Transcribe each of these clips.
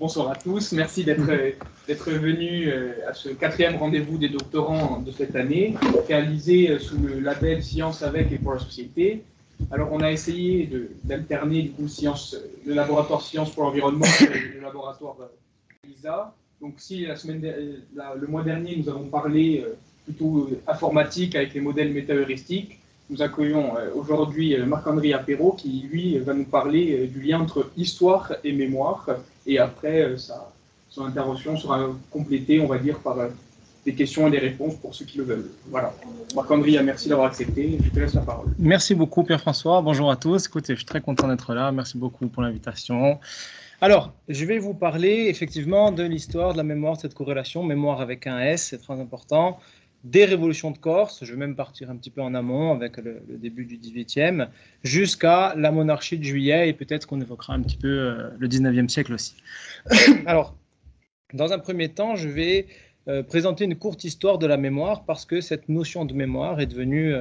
Bonsoir à tous. Merci d'être venus à ce 4e rendez-vous des doctorants de cette année, réalisé sous le label Science avec et pour la société. Alors, on a essayé d'alterner du coup le laboratoire Sciences pour l'environnement et le laboratoire LISA. Donc, si le mois dernier, nous avons parlé plutôt informatique avec les modèles métaheuristiques, nous accueillons aujourd'hui Marc-André Apéro qui, lui, va nous parler du lien entre histoire et mémoire. Et après, son intervention sera complétée, on va dire, par des questions et des réponses pour ceux qui le veulent. Voilà. Marc-André, merci d'avoir accepté. Je te laisse la parole. Merci beaucoup, Pierre-François. Bonjour à tous. Écoutez, je suis très content d'être là. Merci beaucoup pour l'invitation. Alors, je vais vous parler effectivement de l'histoire de la mémoire, de cette corrélation, mémoire avec un S, c'est très important. Des révolutions de Corse, je vais même partir un petit peu en amont avec le début du XVIIIe, jusqu'à la monarchie de Juillet, et peut-être qu'on évoquera un petit peu le XIXe siècle aussi. Alors, dans un premier temps, je vais présenter une courte histoire de la mémoire, parce que cette notion de mémoire est devenue,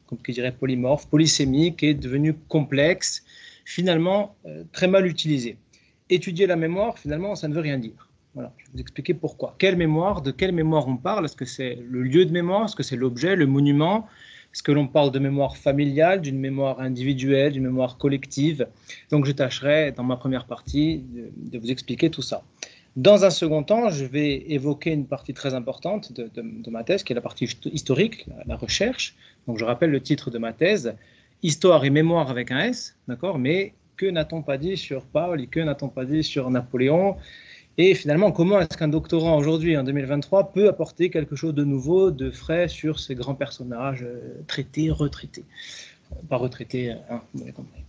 comme je dirais, polymorphe, polysémique, est devenue complexe, finalement très mal utilisée. Étudier la mémoire, finalement, ça ne veut rien dire. Voilà, je vais vous expliquer pourquoi. Quelle mémoire, de quelle mémoire on parle? Est-ce que c'est le lieu de mémoire? Est-ce que c'est l'objet, le monument? Est-ce que l'on parle de mémoire familiale, d'une mémoire individuelle, d'une mémoire collective? Donc je tâcherai, dans ma première partie, de vous expliquer tout ça. Dans un second temps, je vais évoquer une partie très importante de ma thèse, qui est la partie historique, la recherche. Donc je rappelle le titre de ma thèse, Histoire et mémoire avec un S, d'accord? Mais que n'a-t-on pas dit sur Paul et que n'a-t-on pas dit sur Napoléon? Et finalement, comment est-ce qu'un doctorant aujourd'hui, en 2023, peut apporter quelque chose de nouveau, de frais sur ces grands personnages traités, retraités? Pas retraités, hein, vous avez compris.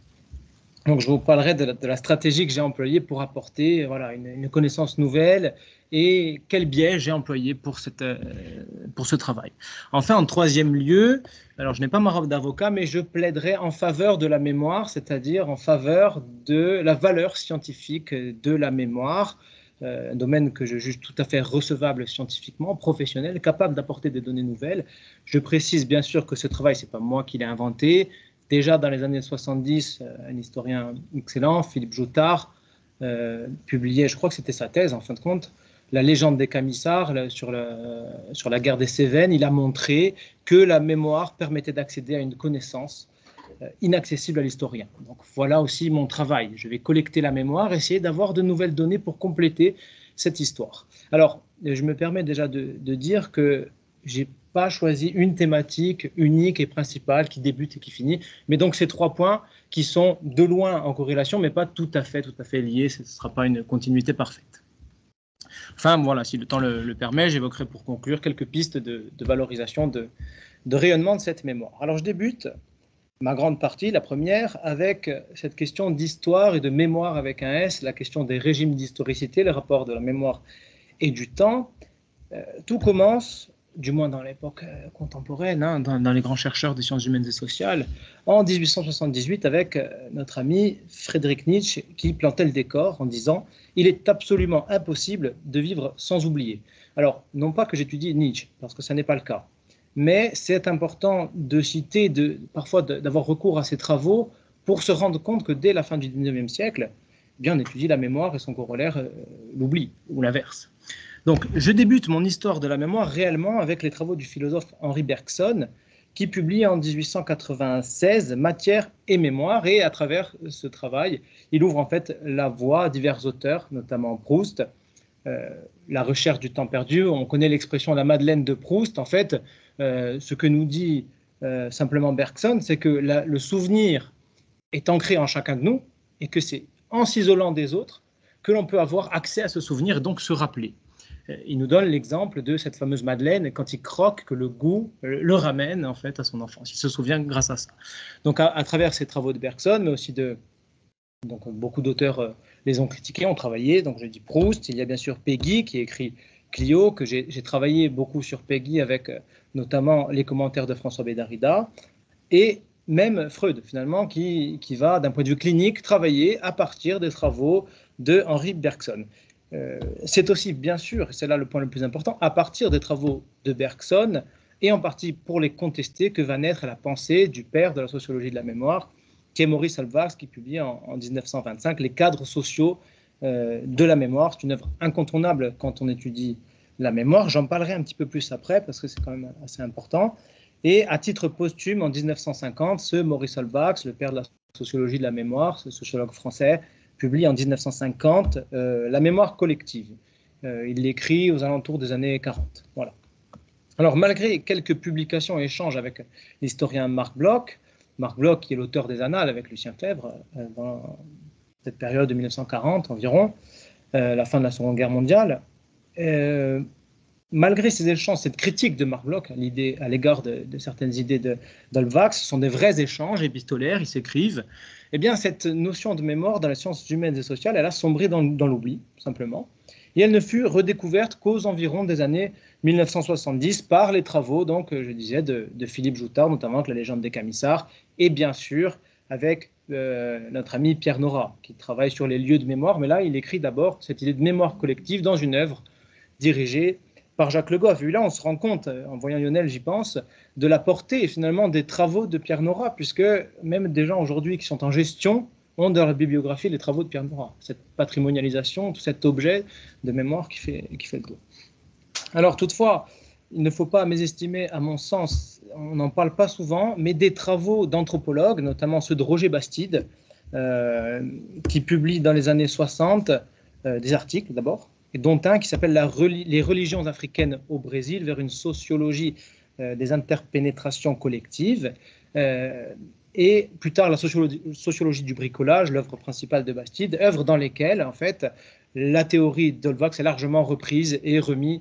Donc, je vous parlerai de la stratégie que j'ai employée pour apporter voilà, une connaissance nouvelle et quel biais j'ai employé pour ce travail. Enfin, en troisième lieu, alors je n'ai pas ma robe d'avocat, mais je plaiderai en faveur de la mémoire, c'est-à-dire en faveur de la valeur scientifique de la mémoire, un domaine que je juge tout à fait recevable scientifiquement, professionnel, capable d'apporter des données nouvelles. Je précise bien sûr que ce travail, ce n'est pas moi qui l'ai inventé. Déjà dans les années 70, un historien excellent, Philippe Joutard, publiait, je crois que c'était sa thèse en fin de compte, La légende des Camisards sur la guerre des Cévennes. Il a montré que la mémoire permettait d'accéder à une connaissance inaccessible à l'historien. Donc voilà aussi mon travail. Je vais collecter la mémoire, essayer d'avoir de nouvelles données pour compléter cette histoire. Alors, je me permets déjà de dire que j'ai pas choisi une thématique unique et principale qui débute et qui finit, mais donc ces 3 points qui sont de loin en corrélation, mais pas tout à fait liés, ce ne sera pas une continuité parfaite. Enfin, voilà, si le temps le permet, j'évoquerai pour conclure quelques pistes de valorisation, de rayonnement de cette mémoire. Alors, je débute ma grande partie, la première, avec cette question d'histoire et de mémoire avec un S, la question des régimes d'historicité, le rapport de la mémoire et du temps. Tout commence, du moins dans l'époque contemporaine, hein, dans les grands chercheurs des sciences humaines et sociales, en 1878 avec notre ami Friedrich Nietzsche qui plantait le décor en disant « Il est absolument impossible de vivre sans oublier ». Alors, non pas que j'étudie Nietzsche, parce que ce n'est pas le cas, mais c'est important de citer, parfois d'avoir recours à ces travaux pour se rendre compte que dès la fin du XIXe siècle, eh bien, on étudie la mémoire et son corollaire, l'oubli, ou l'inverse. Donc, je débute mon histoire de la mémoire réellement avec les travaux du philosophe Henri Bergson, qui publie en 1896 Matière et mémoire, et à travers ce travail, il ouvre en fait la voie à divers auteurs, notamment Proust, la recherche du temps perdu. On connaît l'expression la Madeleine de Proust. En fait, ce que nous dit simplement Bergson, c'est que le souvenir est ancré en chacun de nous et que c'est en s'isolant des autres que l'on peut avoir accès à ce souvenir et donc se rappeler. Il nous donne l'exemple de cette fameuse Madeleine, quand il croque, que le goût le ramène en fait à son enfance. Il se souvient grâce à ça. Donc à travers ces travaux de Bergson, mais aussi donc beaucoup d'auteurs les ont critiqués, ont travaillé. Donc j'ai dit Proust, il y a bien sûr Péguy qui écrit Clio, que j'ai travaillé beaucoup sur Péguy avec notamment les commentaires de François Bédarida, et même Freud finalement qui va d'un point de vue clinique travailler à partir des travaux de Henri Bergson. C'est aussi bien sûr, c'est là le point le plus important, à partir des travaux de Bergson et en partie pour les contester que va naître la pensée du père de la sociologie de la mémoire, qui est Maurice Halbwachs, qui publie en 1925 les cadres sociaux de la mémoire. C'est une œuvre incontournable quand on étudie la mémoire. J'en parlerai un petit peu plus après parce que c'est quand même assez important. Et à titre posthume, en 1950, ce Maurice Holbach, le père de la sociologie de la mémoire, ce sociologue français, publie en 1950 La mémoire collective. Il l'écrit aux alentours des années 40. Voilà. Alors, malgré quelques publications et échanges avec l'historien Marc Bloch, qui est l'auteur des Annales avec Lucien Febvre, dans cette période de 1940 environ, la fin de la Seconde Guerre mondiale, malgré ces échanges, cette critique de Marc Bloch à l'égard de certaines idées d'Holbach, ce sont des vrais échanges épistolaires, ils s'écrivent, eh bien, cette notion de mémoire dans les sciences humaines et sociales, elle a sombré dans l'oubli, simplement, et elle ne fut redécouverte qu'aux environs des années 1970 par les travaux, donc, je disais, de Philippe Joutard, notamment avec la légende des Camisards, et bien sûr avec notre ami Pierre Nora, qui travaille sur les lieux de mémoire, mais là, il écrit d'abord cette idée de mémoire collective dans une œuvre dirigée par Jacques Le Goff. Et là, on se rend compte, en voyant Lionel, j'y pense, de la portée finalement des travaux de Pierre Nora, puisque même des gens aujourd'hui qui sont en gestion ont dans leur bibliographie les travaux de Pierre Nora, cette patrimonialisation, tout cet objet de mémoire qui fait le tour. Alors toutefois, il ne faut pas mésestimer, à mon sens, on n'en parle pas souvent, mais des travaux d'anthropologues, notamment ceux de Roger Bastide, qui publie dans les années 60 des articles d'abord, et dont un qui s'appelle Les religions africaines au Brésil vers une sociologie des interpénétrations collectives, et plus tard la sociologie du bricolage, l'œuvre principale de Bastide, œuvre dans lesquelles en fait la théorie d'Holbach est largement reprise et remise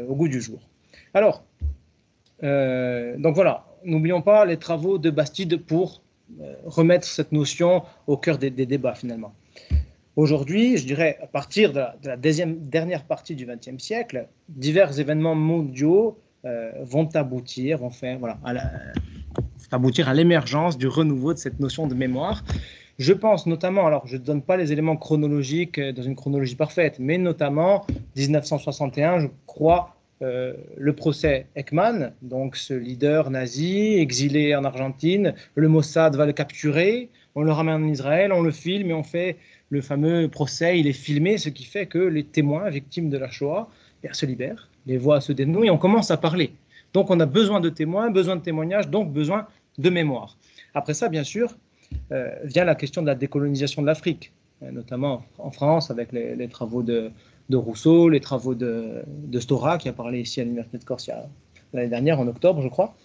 au goût du jour. Alors, donc voilà, n'oublions pas les travaux de Bastide pour remettre cette notion au cœur des débats finalement. Aujourd'hui, je dirais, à partir de la dernière partie du XXe siècle, divers événements mondiaux vont aboutir à l'émergence du renouveau de cette notion de mémoire. Je pense notamment, alors je ne donne pas les éléments chronologiques dans une chronologie parfaite, mais notamment 1961, je crois, le procès Ekman, donc ce leader nazi exilé en Argentine, le Mossad va le capturer, on le ramène en Israël, on le filme et on fait le fameux procès, il est filmé, ce qui fait que les témoins victimes de la Shoah se libèrent, les voix se dénouent et on commence à parler. Donc on a besoin de témoins, besoin de témoignages, donc besoin de mémoire. Après ça, bien sûr, vient la question de la décolonisation de l'Afrique, notamment en France avec les travaux de Rousseau, les travaux de Stora, qui a parlé ici à l'Université de Corse l'année dernière, en octobre, je crois.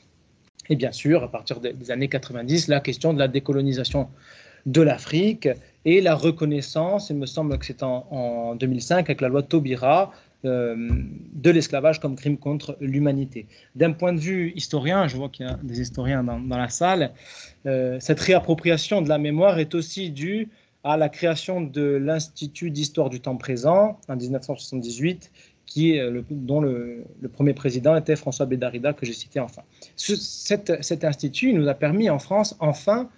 Et bien sûr, à partir des années 90, la question de la décolonisation de l'Afrique et la reconnaissance, il me semble que c'est en 2005, avec la loi Taubira, de l'esclavage comme crime contre l'humanité. D'un point de vue historien, je vois qu'il y a des historiens dans la salle, cette réappropriation de la mémoire est aussi due à la création de l'Institut d'histoire du temps présent en 1978, dont le premier président était François Bédarida, que j'ai cité enfin. Cet institut nous a permis en France, enfin,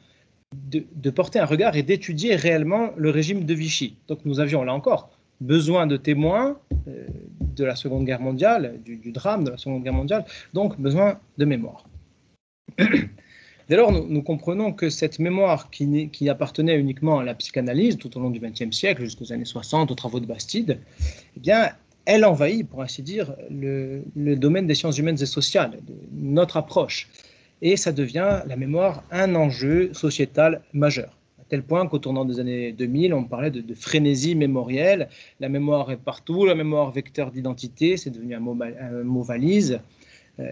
de porter un regard et d'étudier réellement le régime de Vichy. Donc nous avions là encore besoin de témoins de la Seconde Guerre mondiale, du drame de la Seconde Guerre mondiale, donc besoin de mémoire. Dès lors, nous comprenons que cette mémoire qui appartenait uniquement à la psychanalyse tout au long du XXe siècle, jusqu'aux années 60, aux travaux de Bastide, eh bien, elle envahit, pour ainsi dire, le domaine des sciences humaines et sociales, de notre approche. Et ça devient, la mémoire, un enjeu sociétal majeur. À tel point qu'au tournant des années 2000, on parlait de frénésie mémorielle. La mémoire est partout, la mémoire vecteur d'identité, c'est devenu un mot valise.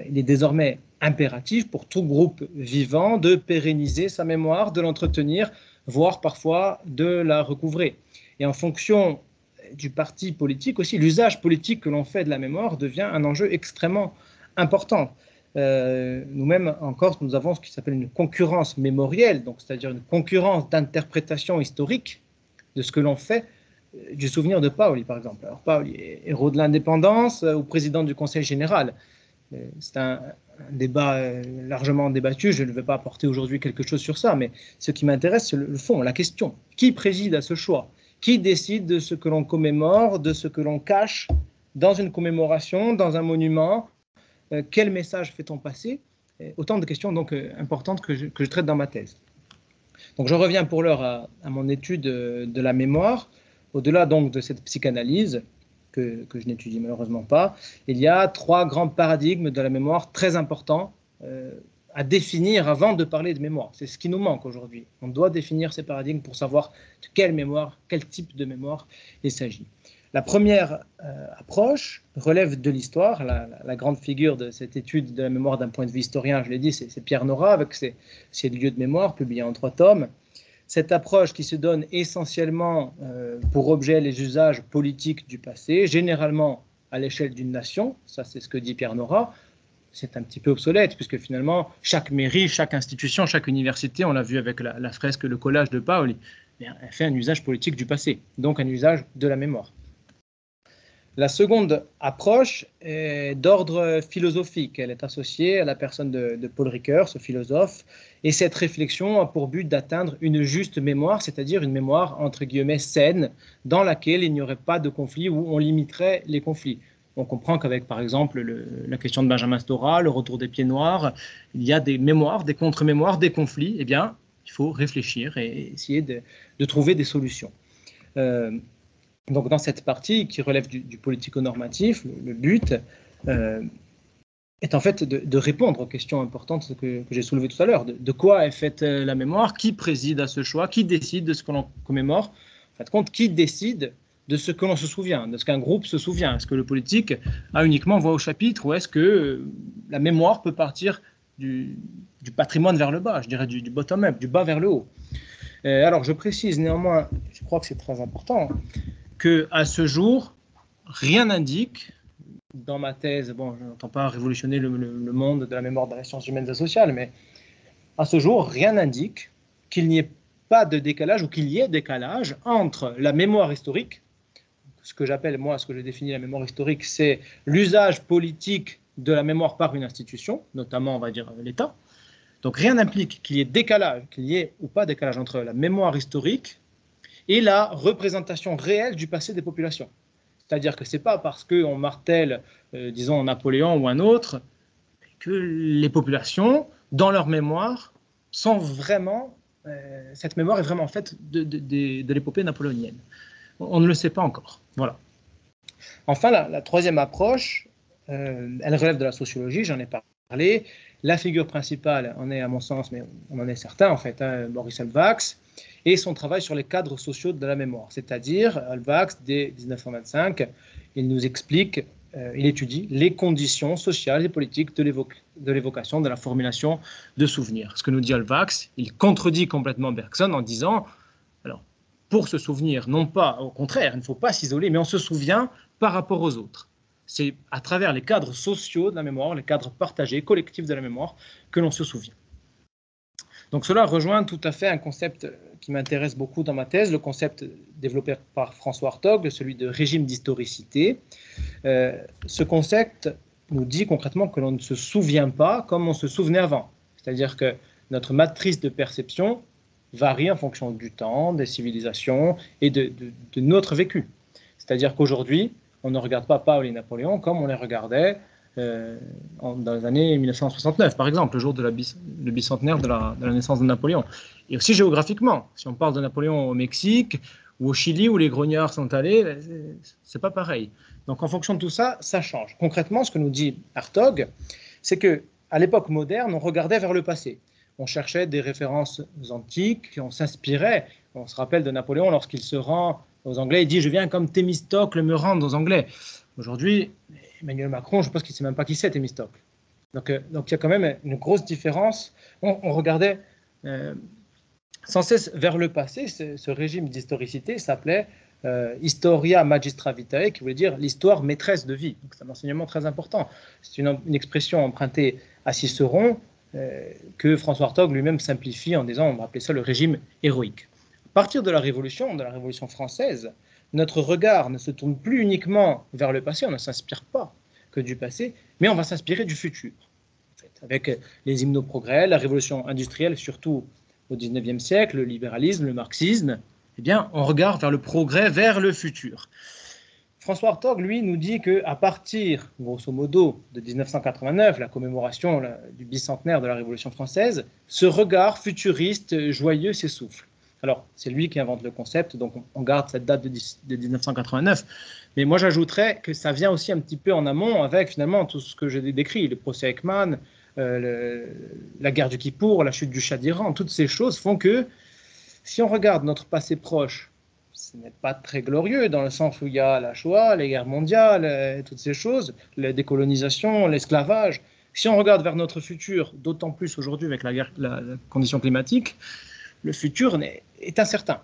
Il est désormais impératif pour tout groupe vivant de pérenniser sa mémoire, de l'entretenir, voire parfois de la recouvrer. Et en fonction du parti politique aussi, l'usage politique que l'on fait de la mémoire devient un enjeu extrêmement important. Nous-mêmes, en Corse, nous avons ce qui s'appelle une concurrence mémorielle, donc c'est-à-dire une concurrence d'interprétation historique de ce que l'on fait du souvenir de Paoli, par exemple. Alors, Paoli est héros de l'indépendance ou président du Conseil général. C'est un débat largement débattu, je ne vais pas apporter aujourd'hui quelque chose sur ça, mais ce qui m'intéresse, c'est le fond, la question. Qui préside à ce choix? Qui décide de ce que l'on commémore, de ce que l'on cache dans une commémoration, dans un monument? Quel message fait-on passer? Autant de questions donc importantes que je traite dans ma thèse. Donc je reviens pour l'heure à mon étude de la mémoire. Au-delà donc de cette psychanalyse, que je n'étudie malheureusement pas, il y a 3 grands paradigmes de la mémoire très importants à définir avant de parler de mémoire. C'est ce qui nous manque aujourd'hui. On doit définir ces paradigmes pour savoir de quelle mémoire, quel type de mémoire il s'agit. La première approche relève de l'histoire. La grande figure de cette étude de la mémoire d'un point de vue historien, je l'ai dit, c'est Pierre Nora avec ses lieux de mémoire publiés en 3 tomes. Cette approche qui se donne essentiellement pour objet les usages politiques du passé, généralement à l'échelle d'une nation, ça c'est ce que dit Pierre Nora, c'est un petit peu obsolète puisque finalement chaque mairie, chaque institution, chaque université, on l'a vu avec la fresque, le collage de Paoli, elle fait un usage politique du passé, donc un usage de la mémoire. La seconde approche est d'ordre philosophique. Elle est associée à la personne de Paul Ricoeur, ce philosophe, et cette réflexion a pour but d'atteindre une juste mémoire, c'est-à-dire une mémoire entre guillemets saine, dans laquelle il n'y aurait pas de conflit, où on limiterait les conflits. On comprend qu'avec, par exemple, la question de Benjamin Stora, le retour des pieds noirs, il y a des mémoires, des contre-mémoires, des conflits. Eh bien, il faut réfléchir et essayer de trouver des solutions. Donc, dans cette partie qui relève du politico-normatif, le but est en fait de répondre aux questions importantes que j'ai soulevées tout à l'heure. De quoi est faite la mémoire? Qui préside à ce choix? Qui décide de ce que l'on commémore? En fin de compte, qui décide de ce que l'on se souvient, de ce qu'un groupe se souvient? Est-ce que le politique a uniquement voix au chapitre ou est-ce que la mémoire peut partir du patrimoine vers le bas, je dirais du bottom-up, du bas vers le haut? Alors, je précise néanmoins, je crois que c'est très important, qu'à ce jour, rien n'indique, dans ma thèse, bon, je n'entends pas révolutionner le monde de la mémoire dans les sciences humaines et sociales, mais à ce jour, rien n'indique qu'il n'y ait pas de décalage ou qu'il y ait décalage entre la mémoire historique, ce que j'appelle, moi, ce que j'ai défini la mémoire historique, c'est l'usage politique de la mémoire par une institution, notamment, on va dire, l'État. Donc, rien n'implique qu'il y ait décalage, qu'il y ait ou pas décalage entre la mémoire historique et la représentation réelle du passé des populations. C'est-à-dire que ce n'est pas parce qu'on martèle, disons, Napoléon ou un autre, que les populations, dans leur mémoire, sont vraiment, cette mémoire est vraiment faite de l'épopée napoléonienne. On ne le sait pas encore. Voilà. Enfin, la troisième approche, elle relève de la sociologie, j'en ai parlé. La figure principale en est, à mon sens, mais on en est certain, en fait, Maurice Halbwachs, et son travail sur les cadres sociaux de la mémoire. C'est-à-dire, Halbwachs, dès 1925, il nous explique, il étudie les conditions sociales et politiques de l'évocation, de la formulation de souvenirs. Ce que nous dit Halbwachs, il contredit complètement Bergson en disant, alors, pour se souvenir, non pas, au contraire, il ne faut pas s'isoler, mais on se souvient par rapport aux autres. C'est à travers les cadres sociaux de la mémoire, les cadres partagés, collectifs de la mémoire, que l'on se souvient. Donc cela rejoint tout à fait un concept qui m'intéresse beaucoup dans ma thèse, le concept développé par François Hartog, celui de régime d'historicité. Ce concept nous dit concrètement que l'on ne se souvient pas comme on se souvenait avant. C'est-à-dire que notre matrice de perception varie en fonction du temps, des civilisations et de notre vécu. C'est-à-dire qu'aujourd'hui, on ne regarde pas Paul et Napoléon comme on les regardait dans les années 1969, par exemple, le jour de le bicentenaire de la naissance de Napoléon. Et aussi géographiquement, si on parle de Napoléon au Mexique ou au Chili où les grognards sont allés, c'est pas pareil. Donc en fonction de tout ça, ça change. Concrètement, ce que nous dit Hartog, c'est qu'à l'époque moderne, on regardait vers le passé. On cherchait des références antiques, on s'inspirait. On se rappelle de Napoléon lorsqu'il se rend aux Anglais, il dit « Je viens comme Thémistocle me rendre aux Anglais ». Aujourd'hui, Emmanuel Macron, je pense qu'il ne sait même pas qui c'est Thémistocle. Donc il y a quand même une grosse différence. On regardait sans cesse vers le passé. Ce régime d'historicité s'appelait Historia Magistra Vitae, qui voulait dire l'histoire maîtresse de vie. Donc c'est un enseignement très important. C'est une expression empruntée à Cicéron que François Hartog lui-même simplifie en disant, on va appeler ça le régime héroïque. À partir de la Révolution française, notre regard ne se tourne plus uniquement vers le passé, on ne s'inspire pas que du passé, mais on va s'inspirer du futur. En fait, avec les hymnes au progrès, la révolution industrielle, surtout au XIXe siècle, le libéralisme, le marxisme, eh bien, on regarde vers le progrès, vers le futur. François Hartog, lui, nous dit qu'à partir, grosso modo, de 1989, la commémoration du bicentenaire de la Révolution française, ce regard futuriste, joyeux s'essouffle. Alors, c'est lui qui invente le concept, donc on garde cette date de 1989. Mais moi, j'ajouterais que ça vient aussi un petit peu en amont avec finalement tout ce que j'ai décrit, le procès Ekman, la guerre du Kippour, la chute du Shah d'Iran. Toutes ces choses font que, si on regarde notre passé proche, ce n'est pas très glorieux dans le sens où il y a la Shoah, les guerres mondiales, toutes ces choses, la décolonisation, l'esclavage. Si on regarde vers notre futur, d'autant plus aujourd'hui avec la condition climatique, le futur est incertain.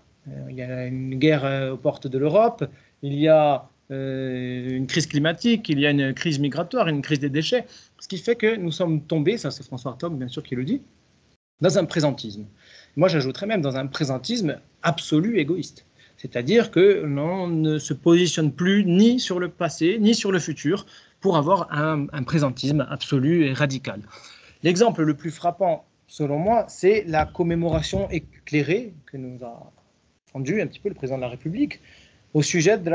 Il y a une guerre aux portes de l'Europe, il y a une crise climatique, il y a une crise migratoire, une crise des déchets, ce qui fait que nous sommes tombés, ça c'est François Hartog bien sûr qui le dit, dans un présentisme. Moi j'ajouterais même dans un présentisme absolu égoïste. C'est-à-dire que l'on ne se positionne plus ni sur le passé, ni sur le futur, pour avoir un présentisme absolu et radical. L'exemple le plus frappant, selon moi, c'est la commémoration éclairée que nous a rendue un petit peu le président de la République au sujet de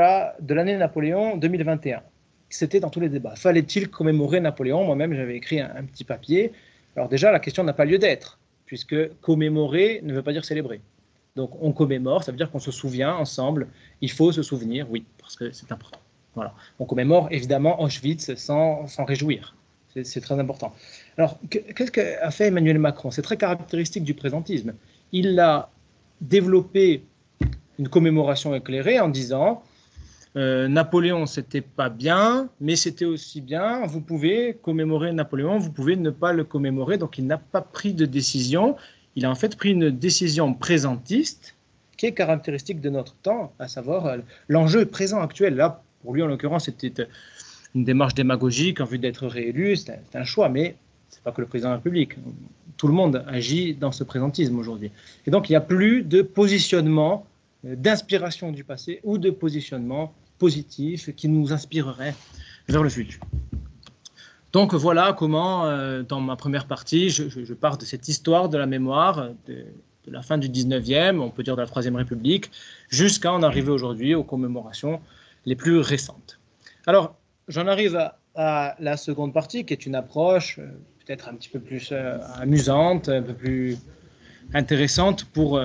l'année Napoléon 2021. C'était dans tous les débats. Fallait-il commémorer Napoléon? Moi-même, j'avais écrit un petit papier. Alors déjà, la question n'a pas lieu d'être, puisque commémorer ne veut pas dire célébrer. Donc on commémore, ça veut dire qu'on se souvient ensemble. Il faut se souvenir, oui, parce que c'est important. Voilà. On commémore évidemment Auschwitz sans réjouir. C'est très important. Alors, qu'est-ce qu'a fait Emmanuel Macron? C'est très caractéristique du présentisme. Il a développé une commémoration éclairée en disant Napoléon, c'était pas bien, mais c'était aussi bien. Vous pouvez commémorer Napoléon, vous pouvez ne pas le commémorer. Donc, il n'a pas pris de décision. Il a en fait pris une décision présentiste qui est caractéristique de notre temps, à savoir l'enjeu présent actuel. Là, pour lui, en l'occurrence, c'était une démarche démagogique en vue d'être réélu. C'est un choix, mais ce n'est pas que le président de la République. Tout le monde agit dans ce présentisme aujourd'hui. Et donc, il n'y a plus de positionnement, d'inspiration du passé ou de positionnement positif qui nous inspirerait vers le futur. Donc voilà comment, dans ma première partie, je pars de cette histoire de la mémoire, de la fin du 19e, on peut dire de la Troisième République, jusqu'à en arriver aujourd'hui aux commémorations les plus récentes. Alors, j'en arrive à la seconde partie, qui est une approche peut-être un petit peu plus amusante, un peu plus intéressante pour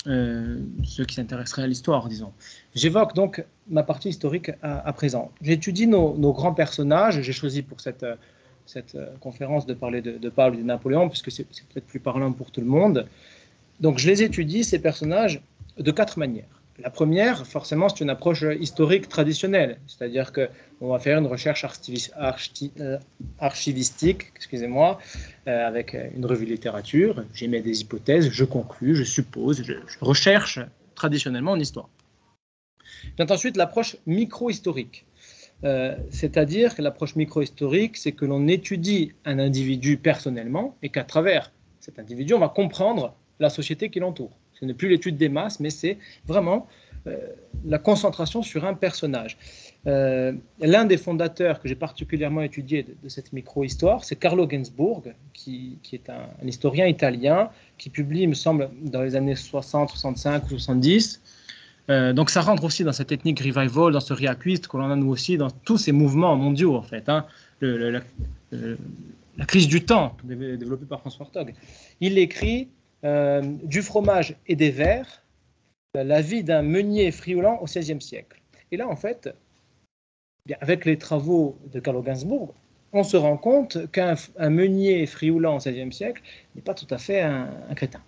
ceux qui s'intéresseraient à l'histoire, disons. J'évoque donc ma partie historique à présent. J'étudie nos grands personnages. J'ai choisi pour cette conférence de parler de Paul et de Napoléon, puisque c'est peut-être plus parlant pour tout le monde. Donc je les étudie, ces personnages, de 4 manières. La première, forcément, c'est une approche historique traditionnelle, c'est-à-dire qu'on va faire une recherche archivistique, excusez-moi, avec une revue de littérature, j'émets des hypothèses, je conclus, je suppose, je recherche traditionnellement en histoire. Vient ensuite l'approche micro-historique, c'est-à-dire que l'approche micro-historique, c'est que l'on étudie un individu personnellement et qu'à travers cet individu, on va comprendre la société qui l'entoure. Ce n'est plus l'étude des masses, mais c'est vraiment la concentration sur un personnage. L'un des fondateurs que j'ai particulièrement étudié de cette micro-histoire, c'est Carlo Ginzburg, qui est un historien italien, qui publie, il me semble, dans les années 60, 65 ou 70. Donc ça rentre aussi dans cette ethnique revival, dans ce reacquist que l'on a nous aussi dans tous ces mouvements mondiaux, en fait. Hein. La crise du temps, développée par François Hartog. Il écrit du fromage et des vers, la vie d'un meunier frioulant au XVIe siècle. Et là, en fait, bien, avec les travaux de Carlo Ginzburg, on se rend compte qu'un meunier frioulant au XVIe siècle n'est pas tout à fait un crétin.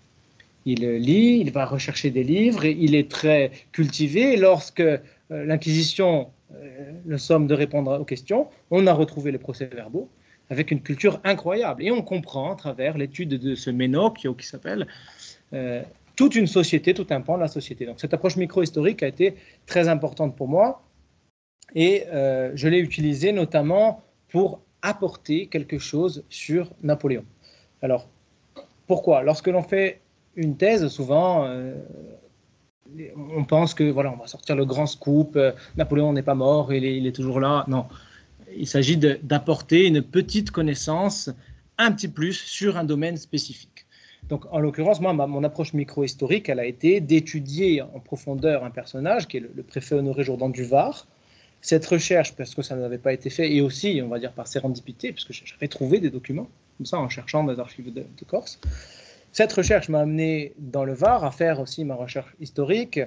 Il lit, il va rechercher des livres, et il est très cultivé. Lorsque l'Inquisition le somme de répondre aux questions, on a retrouvé les procès-verbaux avec une culture incroyable. Et on comprend à travers l'étude de ce Ménocchio qui s'appelle toute une société, tout un pan de la société. Donc cette approche micro-historique a été très importante pour moi et je l'ai utilisée notamment pour apporter quelque chose sur Napoléon. Alors, pourquoi? Lorsque l'on fait une thèse, souvent, on pense que voilà, on va sortir le grand scoop, Napoléon n'est pas mort, il est toujours là. Non, il s'agit d'apporter une petite connaissance, un petit plus, sur un domaine spécifique. Donc, en l'occurrence, moi, mon approche micro-historique, elle a été d'étudier en profondeur un personnage, qui est le préfet honoré Jourdan du Var. Cette recherche, parce que ça n'avait pas été fait, et aussi, on va dire, par sérendipité, puisque j'avais trouvé des documents, comme ça, en cherchant dans les archives de Corse. Cette recherche m'a amené dans le Var à faire aussi ma recherche historique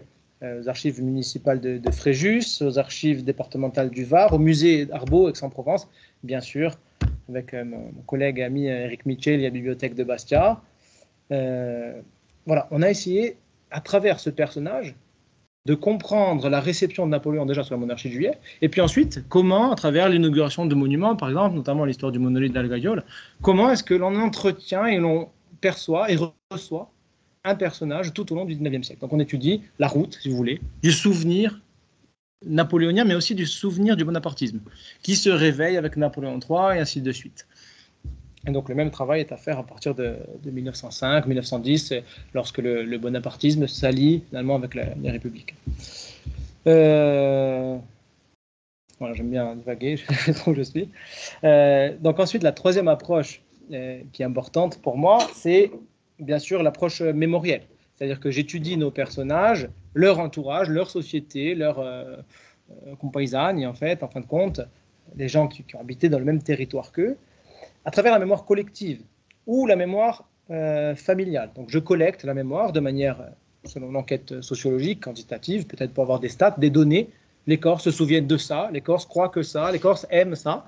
aux archives municipales de Fréjus, aux archives départementales du Var, au musée Arbaud, Aix-en-Provence, bien sûr, avec mon collègue et ami Eric Mitchell et la bibliothèque de Bastia. Voilà, on a essayé, à travers ce personnage, de comprendre la réception de Napoléon déjà sur la monarchie de Juillet, et puis ensuite, comment, à travers l'inauguration de monuments, par exemple, notamment l'histoire du monolithe d'Al-Gayol, comment est-ce que l'on entretient et l'on perçoit et reçoit un personnage tout au long du 19e siècle. Donc on étudie la route, si vous voulez, du souvenir napoléonien, mais aussi du souvenir du bonapartisme, qui se réveille avec Napoléon III et ainsi de suite. Et donc le même travail est à faire à partir de 1905, 1910, lorsque le bonapartisme s'allie finalement avec les républicains. Voilà, j'aime bien divaguer, je sais trop où je suis. Donc ensuite, la troisième approche qui est importante pour moi, c'est bien sûr l'approche mémorielle. C'est-à-dire que j'étudie nos personnages, leur entourage, leur société, leur compagnie, en fin de compte, les gens qui ont habité dans le même territoire qu'eux, à travers la mémoire collective ou la mémoire familiale. Donc je collecte la mémoire de manière, selon l'enquête sociologique, quantitative, peut-être pour avoir des stats, des données. Les Corses se souviennent de ça, les Corses croient que ça, les Corses aiment ça.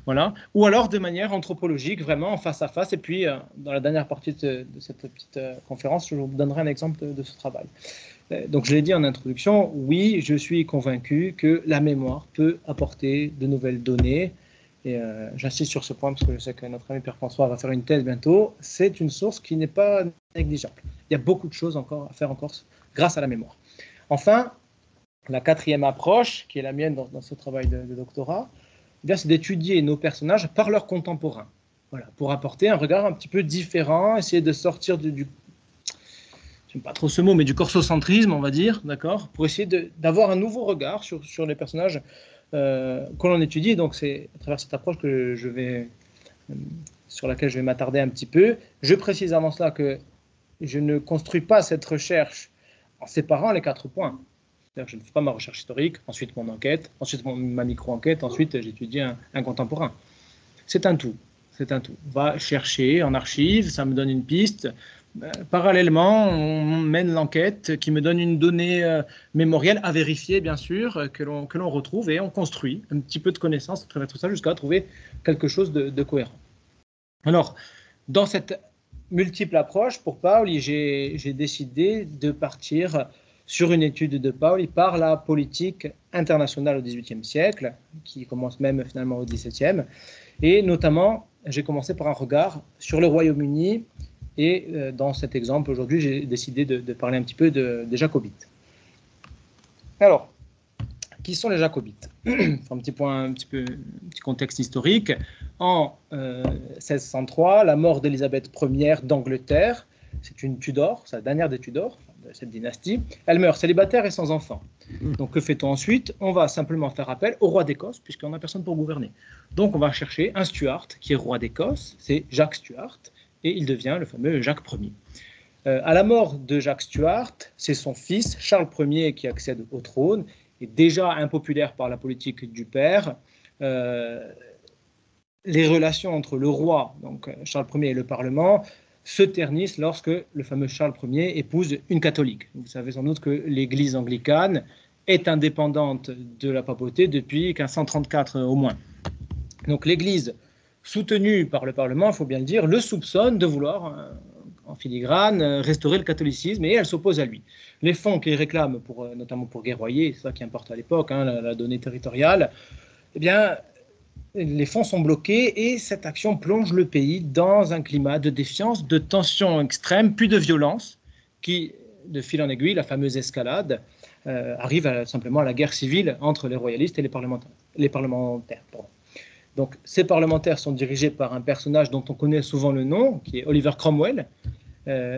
Voilà. Ou alors de manière anthropologique, vraiment en face à face. Et puis, dans la dernière partie de cette petite conférence, je vous donnerai un exemple de ce travail. Donc, je l'ai dit en introduction, oui, je suis convaincu que la mémoire peut apporter de nouvelles données. Et j'insiste sur ce point parce que je sais que notre ami Pierre-François va faire une thèse bientôt. C'est une source qui n'est pas négligeable. Il y a beaucoup de choses encore à faire en Corse grâce à la mémoire. Enfin, la quatrième approche, qui est la mienne dans ce travail de doctorat, eh c'est d'étudier nos personnages par leurs contemporains. Voilà, pour apporter un regard un petit peu différent, essayer de sortir du j'aime pas trop ce mot, mais du corsocentrisme, on va dire, d'accord, pour essayer d'avoir un nouveau regard sur les personnages que l'on étudie. Donc c'est à travers cette approche que sur laquelle je vais m'attarder un petit peu. Je précise avant cela que je ne construis pas cette recherche en séparant les 4 points. C'est-à-dire que je ne fais pas ma recherche historique, ensuite mon enquête, ensuite ma micro-enquête, ensuite j'étudie un contemporain. C'est un tout. On va chercher en archives, ça me donne une piste. Parallèlement, on mène l'enquête qui me donne une donnée mémorielle à vérifier, bien sûr, que l'on retrouve, et on construit un petit peu de connaissances à travers tout ça jusqu'à trouver quelque chose de cohérent. Alors, dans cette multiple approche, pour Paoli, j'ai décidé de partir sur une étude de Paoli par la politique internationale au XVIIIe siècle, qui commence même finalement au XVIIe, et notamment, j'ai commencé par un regard sur le Royaume-Uni. Et dans cet exemple, aujourd'hui, j'ai décidé de parler un petit peu des Jacobites. Alors, qui sont les Jacobites? Un petit contexte historique. En 1603, la mort d'Élisabeth Ier d'Angleterre, c'est une Tudor, c'est la dernière des Tudors, de cette dynastie. Elle meurt célibataire et sans enfant. Donc, que fait-on ensuite? On va simplement faire appel au roi d'Écosse, puisqu'on n'a personne pour gouverner. Donc, on va chercher un Stuart, qui est roi d'Écosse, c'est Jacques Stuart, et il devient le fameux Jacques Ier. À la mort de Jacques Stuart, c'est son fils, Charles Ier, qui accède au trône, et déjà impopulaire par la politique du père. Les relations entre le roi, donc Charles Ier, et le Parlement se ternissent lorsque le fameux Charles Ier épouse une catholique. Vous savez sans doute que l'Église anglicane est indépendante de la papauté depuis 1534 au moins. Donc l'Église, soutenue par le Parlement, il faut bien le dire, le soupçonne de vouloir, en filigrane, restaurer le catholicisme, et elle s'oppose à lui. Les fonds qu'il réclame, notamment pour guerroyer, c'est ça qui importe à l'époque, la donnée territoriale, eh bien, les fonds sont bloqués, et cette action plonge le pays dans un climat de défiance, de tension extrême, puis de violence, qui, de fil en aiguille, la fameuse escalade, arrive simplement à la guerre civile entre les royalistes et les parlementaires. Donc, ces parlementaires sont dirigés par un personnage dont on connaît souvent le nom, qui est Oliver Cromwell.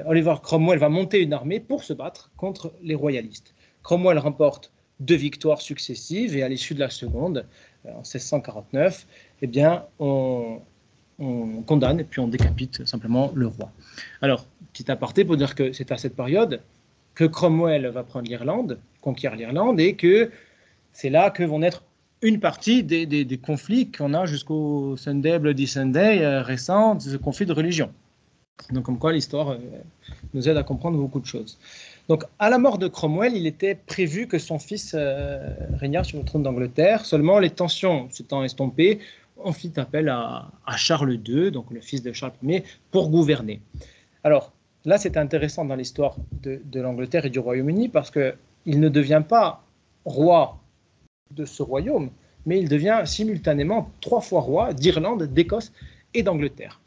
Oliver Cromwell va monter une armée pour se battre contre les royalistes. Cromwell remporte 2 victoires successives, et à l'issue de la seconde, en 1649, eh bien, on condamne et puis on décapite simplement le roi. Alors, petit aparté pour dire que c'est à cette période que Cromwell va prendre l'Irlande, conquérir l'Irlande, et que c'est là que vont naître une partie des conflits qu'on a jusqu'au Sunday, Bloody Sunday récent, ce conflit de religion. Donc, comme quoi l'histoire nous aide à comprendre beaucoup de choses. Donc, à la mort de Cromwell, il était prévu que son fils régnât sur le trône d'Angleterre. Seulement, les tensions s'étant estompées, on fit appel à Charles II, donc le fils de Charles Ier, pour gouverner. Alors, là, c'est intéressant dans l'histoire de l'Angleterre et du Royaume-Uni parce qu'il ne devient pas roi de ce royaume, mais il devient simultanément 3 fois roi d'Irlande, d'Écosse et d'Angleterre.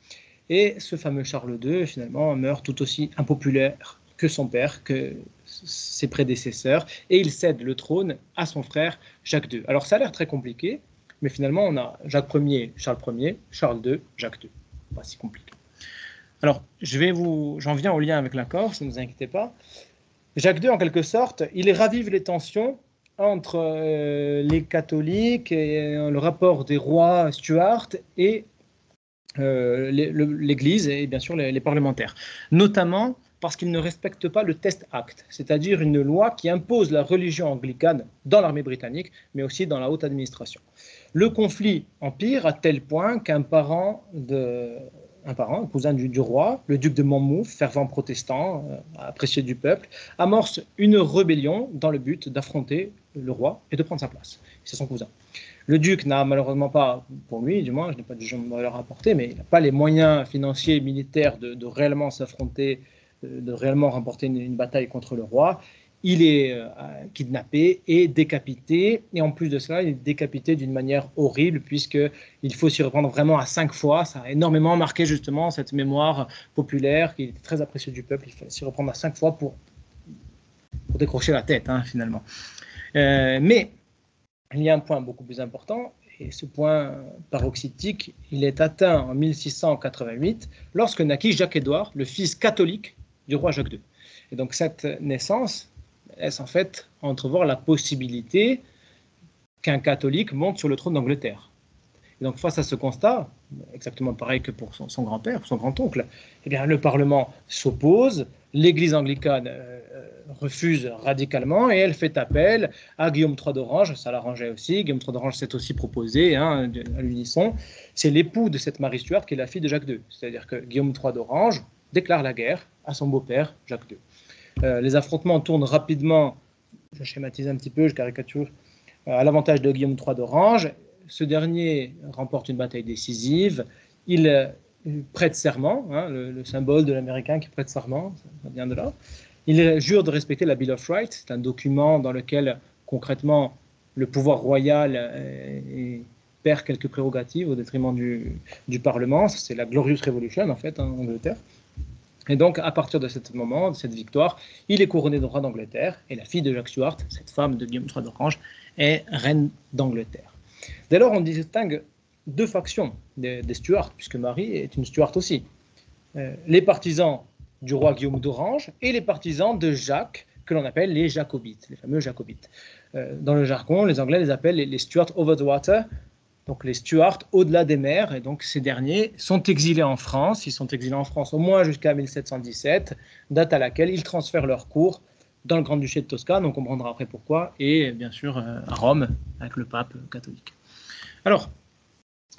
Et ce fameux Charles II, finalement, meurt tout aussi impopulaire que son père, que ses prédécesseurs, et il cède le trône à son frère Jacques II. Alors ça a l'air très compliqué, mais finalement on a Jacques Ier, Charles Ier, Charles II, Jacques II. Pas si compliqué. Alors j'en viens au lien avec la Corse, ne vous inquiétez pas. Jacques II, en quelque sorte, il ravive les tensions entre les catholiques et le rapport des rois Stuart et l'Église et bien sûr les parlementaires, notamment parce qu'ils ne respectent pas le Test Act, c'est-à-dire une loi qui impose la religion anglicane dans l'armée britannique, mais aussi dans la haute administration. Le conflit empire à tel point qu'un un cousin du roi, le duc de Monmouth, fervent protestant, apprécié du peuple, amorce une rébellion dans le but d'affronter le roi et de prendre sa place. C'est son cousin. Le duc n'a malheureusement pas, pour lui du moins, je n'ai pas de jugement à leur apporter, mais il n'a pas les moyens financiers et militaires de réellement s'affronter, de réellement remporter une bataille contre le roi. Il est kidnappé et décapité, et en plus de cela, il est décapité d'une manière horrible, puisqu'il faut s'y reprendre vraiment à 5 fois. Ça a énormément marqué justement cette mémoire populaire qui était très appréciée du peuple. Il fallait s'y reprendre à 5 fois pour décrocher la tête, finalement. Mais il y a un point beaucoup plus important, et ce point paroxytique, il est atteint en 1688, lorsque naquit Jacques-Édouard, le fils catholique du roi Jacques II. Et donc cette naissance laisse en fait entrevoir la possibilité qu'un catholique monte sur le trône d'Angleterre. Et donc face à ce constat, exactement pareil que pour son grand-père, son grand-oncle, eh bien, le Parlement s'oppose, l'Église anglicane refuse radicalement et elle fait appel à Guillaume III d'Orange, ça l'arrangeait aussi, Guillaume III d'Orange s'est aussi proposé à l'unisson, c'est l'époux de cette Marie Stuart qui est la fille de Jacques II, c'est-à-dire que Guillaume III d'Orange déclare la guerre à son beau-père Jacques II. Les affrontements tournent rapidement, je schématise un petit peu, je caricature, à l'avantage de Guillaume III d'Orange. Ce dernier remporte une bataille décisive, il prête serment, le symbole de l'Américain qui prête serment, ça vient de là. Il jure de respecter la Bill of Rights, c'est un document dans lequel concrètement le pouvoir royal perd quelques prérogatives au détriment du Parlement. C'est la Glorious Revolution en fait en Angleterre. Et donc, à partir de ce moment, de cette victoire, il est couronné de roi d'Angleterre et la fille de Jacques Stuart, cette femme de Guillaume III d'Orange, est reine d'Angleterre. Dès lors, on distingue 2 factions des Stuarts, puisque Marie est une Stuart aussi. Les partisans du roi Guillaume d'Orange et les partisans de Jacques, que l'on appelle les Jacobites, les fameux Jacobites. Dans le jargon, les Anglais les appellent les Stuart over the water, donc les Stuarts au-delà des mers, et donc ces derniers sont exilés en France. Ils sont exilés en France au moins jusqu'à 1717, date à laquelle ils transfèrent leur cour dans le Grand-Duché de Toscane, on comprendra après pourquoi, et bien sûr à Rome, avec le pape catholique. Alors,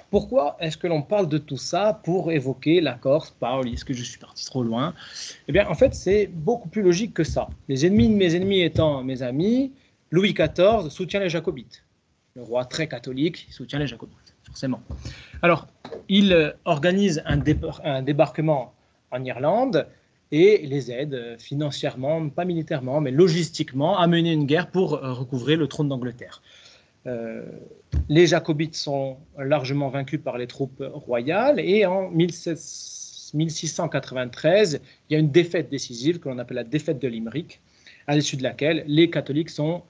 pourquoi est-ce que l'on parle de tout ça pour évoquer la Corse, Paoli? Est-ce que je suis parti trop loin? Eh bien, en fait, c'est beaucoup plus logique que ça. Les ennemis de mes ennemis étant mes amis, Louis XIV soutient les Jacobites. Le roi très catholique, il soutient les Jacobites, forcément. Alors, il organise un débarquement en Irlande et les aide financièrement, pas militairement, mais logistiquement, à mener une guerre pour recouvrer le trône d'Angleterre. Les Jacobites sont largement vaincus par les troupes royales et en 1693, il y a une défaite décisive que l'on appelle la défaite de Limerick, à l'issue de laquelle les catholiques sont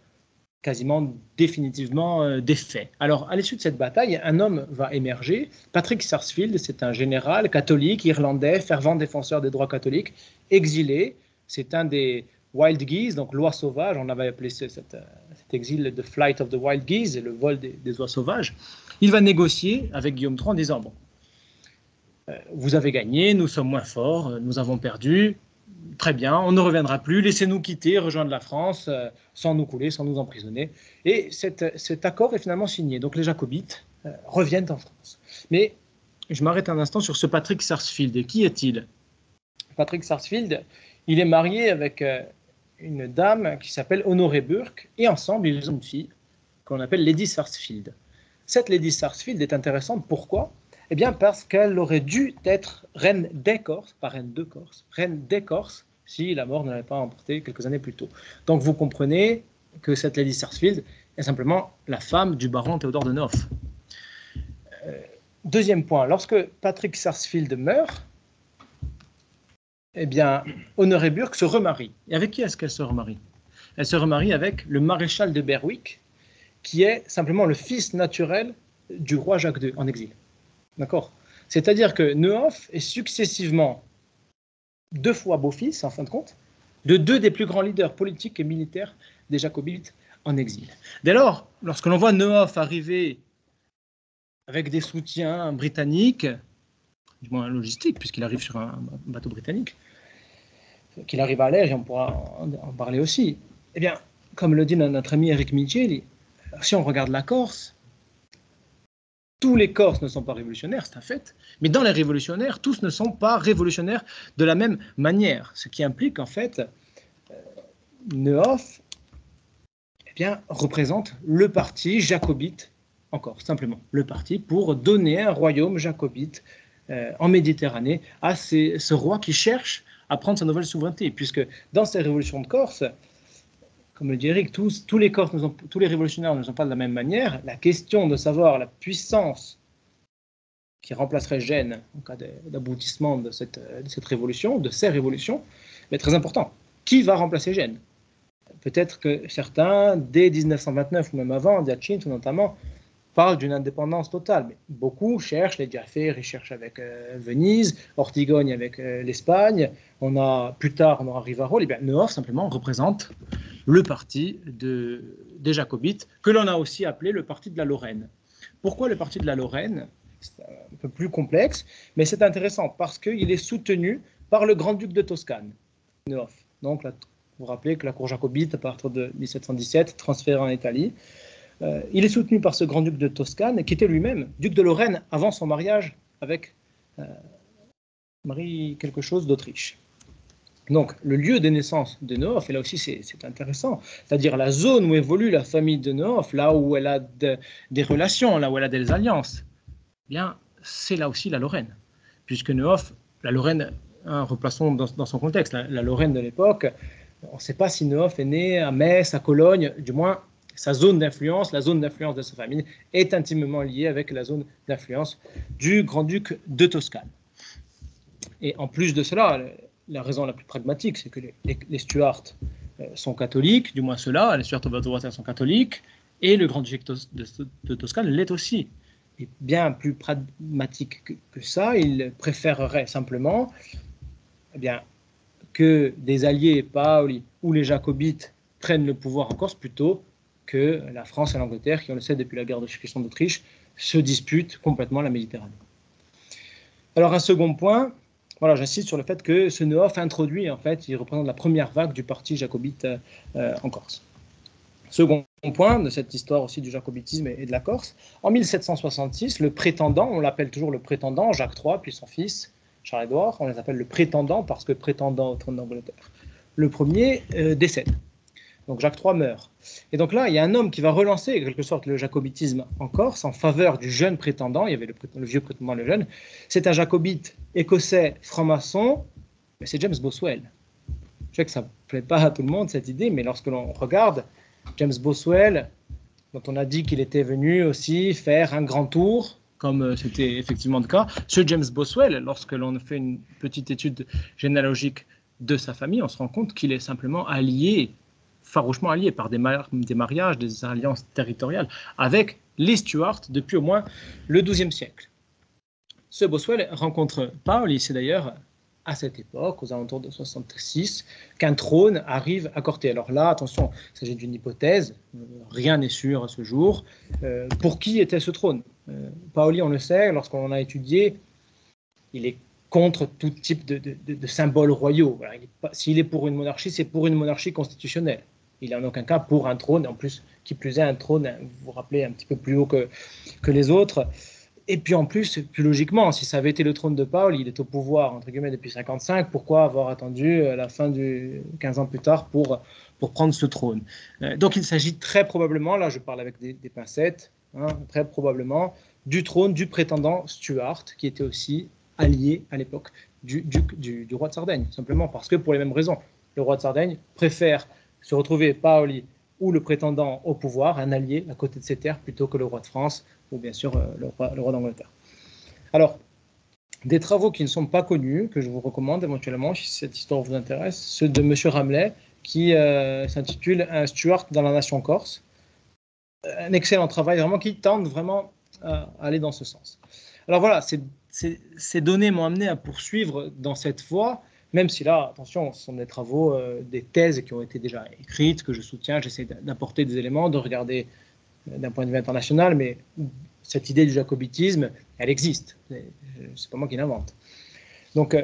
quasiment définitivement défaits. Alors, à l'issue de cette bataille, un homme va émerger. Patrick Sarsfield, c'est un général catholique, irlandais, fervent défenseur des droits catholiques, exilé. C'est un des Wild Geese, donc l'oie sauvage. On avait appelé cet exil « The Flight of the Wild Geese », le vol des oies sauvages. Il va négocier avec Guillaume III en disant « Bon, vous avez gagné, nous sommes moins forts, nous avons perdu. Très bien, on ne reviendra plus, laissez-nous quitter, rejoindre la France, sans nous couler, sans nous emprisonner. » Et cet accord est finalement signé. Donc les Jacobites reviennent en France. Mais je m'arrête un instant sur ce Patrick Sarsfield. Et qui est-il? Patrick Sarsfield, il est marié avec une dame qui s'appelle Honoré Burke, et ensemble, ils ont une fille qu'on appelle Lady Sarsfield. Cette Lady Sarsfield est intéressante. Pourquoi? Eh bien, parce qu'elle aurait dû être reine des Corses, pas reine de Corse, reine des Corses, si la mort ne l'avait pas emportée quelques années plus tôt. Donc, vous comprenez que cette Lady Sarsfield est simplement la femme du baron Théodore de Nehoff. Deuxième point, lorsque Patrick Sarsfield meurt, eh bien, Honoré Burke se remarie. Et avec qui est-ce qu'elle se remarie? Elle se remarie avec le maréchal de Berwick, qui est simplement le fils naturel du roi Jacques II en exil. D'accord? C'est-à-dire que Nehoff est successivement 2 fois beau-fils, en fin de compte, de 2 des plus grands leaders politiques et militaires des Jacobites en exil. Dès lors, lorsque l'on voit Nehoff arriver avec des soutiens britanniques, du moins logistiques, puisqu'il arrive sur un bateau britannique, qu'il arrive à l'air, et on pourra en parler aussi, eh bien, comme le dit notre ami Eric Micheli, si on regarde la Corse, tous les Corses ne sont pas révolutionnaires, c'est un fait, mais dans les révolutionnaires, tous ne sont pas révolutionnaires de la même manière, ce qui implique en fait Nehoff représente le parti jacobite en Corse, simplement le parti pour donner un royaume jacobite en Méditerranée à ce roi qui cherche à prendre sa nouvelle souveraineté, puisque dans ces révolutions de Corse, comme le dit Eric, tous les révolutionnaires ne sont pas de la même manière. La question de savoir la puissance qui remplacerait Gênes en cas d'aboutissement de cette révolution, de ces révolutions, est très important. Qui va remplacer Gênes? Peut-être que certains, dès 1929 ou même avant, Giacinto notamment, parlent d'une indépendance totale. Mais beaucoup cherchent, les Jaffer, ils cherchent avec Venise, Ortigogne avec l'Espagne. Plus tard, on aura Rivarol. Et bien, Nehoff, simplement, représente le parti des Jacobites, que l'on a aussi appelé le parti de la Lorraine. Pourquoi le parti de la Lorraine? C'est un peu plus complexe, mais c'est intéressant parce qu'il est soutenu par le grand-duc de Toscane, Nehoff. Donc, vous vous rappelez que la cour jacobite, à partir de 1717, transférée en Italie, il est soutenu par ce grand-duc de Toscane, qui était lui-même duc de Lorraine avant son mariage avec Marie quelque chose d'Autriche. Donc, le lieu de naissance de Nehoff, et là aussi c'est intéressant, c'est-à-dire la zone où évolue la famille de Nehoff, là où elle a des relations, là où elle a des alliances, eh bien, c'est là aussi la Lorraine. Puisque Nehoff, la Lorraine, replaçons dans son contexte, la Lorraine de l'époque, on ne sait pas si Nehoff est né à Metz, à Cologne, du moins, sa zone d'influence, la zone d'influence de sa famille, est intimement liée avec la zone d'influence du grand-duc de Toscane. Et en plus de cela, la raison la plus pragmatique, c'est que les Stuarts sont catholiques, du moins ceux-là, les Stuarts of sont catholiques, et le grand-duc de Toscane l'est aussi. Et bien plus pragmatique que ça, il préférerait simplement que des alliés Paoli ou les Jacobites prennent le pouvoir en Corse plutôt que la France et l'Angleterre, qui on le sait depuis la guerre de succession d'Autriche, se disputent complètement la Méditerranée. Alors un second point, voilà, j'insiste sur le fait que ce Nehoff introduit, en fait, il représente la première vague du parti jacobite en Corse. Second point de cette histoire aussi du jacobitisme et de la Corse, en 1766, le prétendant, on l'appelle toujours le prétendant, Jacques III, puis son fils, Charles-Édouard, on les appelle le prétendant parce que prétendant au trône d'Angleterre. Le premier décède. Donc Jacques III meurt. Et donc là, il y a un homme qui va relancer, en quelque sorte, le jacobitisme en Corse en faveur du jeune prétendant. Il y avait le vieux prétendant, le jeune. C'est un jacobite écossais franc-maçon, mais c'est James Boswell. Je sais que ça ne plaît pas à tout le monde, cette idée, mais lorsque l'on regarde James Boswell, dont on a dit qu'il était venu aussi faire un grand tour, comme c'était effectivement le cas, ce James Boswell, lorsque l'on fait une petite étude généalogique de sa famille, on se rend compte qu'il est simplement farouchement allié par des mariages, des alliances territoriales avec les Stuarts depuis au moins le XIIe siècle. Ce Boswell rencontre Paoli, c'est d'ailleurs à cette époque, aux alentours de 66, qu'un trône arrive à Corté. Alors là, attention, il s'agit d'une hypothèse, rien n'est sûr à ce jour. Pour qui était ce trône? Paoli, on le sait, lorsqu'on a étudié, il est contre tout type de symboles royaux. Voilà, s'il est pour une monarchie, c'est pour une monarchie constitutionnelle. Il n'est en aucun cas pour un trône, en plus, qui plus est un trône, vous vous rappelez, un petit peu plus haut que les autres. Et puis en plus, plus logiquement, si ça avait été le trône de Paul, il est au pouvoir, entre guillemets, depuis 55, pourquoi avoir attendu la fin du 15 ans plus tard pour prendre ce trône? Donc il s'agit très probablement, là je parle avec des pincettes, hein, très probablement, du trône du prétendant Stuart, qui était aussi allié à l'époque du roi de Sardaigne, simplement parce que pour les mêmes raisons. Le roi de Sardaigne préfère se retrouver Paoli ou le prétendant au pouvoir, un allié à côté de ses terres, plutôt que le roi de France ou bien sûr le roi d'Angleterre. Alors, des travaux qui ne sont pas connus, que je vous recommande éventuellement si cette histoire vous intéresse, ceux de M. Ramley, qui s'intitule « Un Stuart dans la nation corse ». Un excellent travail, vraiment, qui tente vraiment à aller dans ce sens. Alors voilà, ces données m'ont amené à poursuivre dans cette voie, même si là, attention, ce sont des travaux, des thèses qui ont été déjà écrites, que je soutiens, j'essaie d'apporter des éléments, de regarder d'un point de vue international, mais cette idée du jacobitisme, elle existe. C'est pas moi qui l'invente. Donc,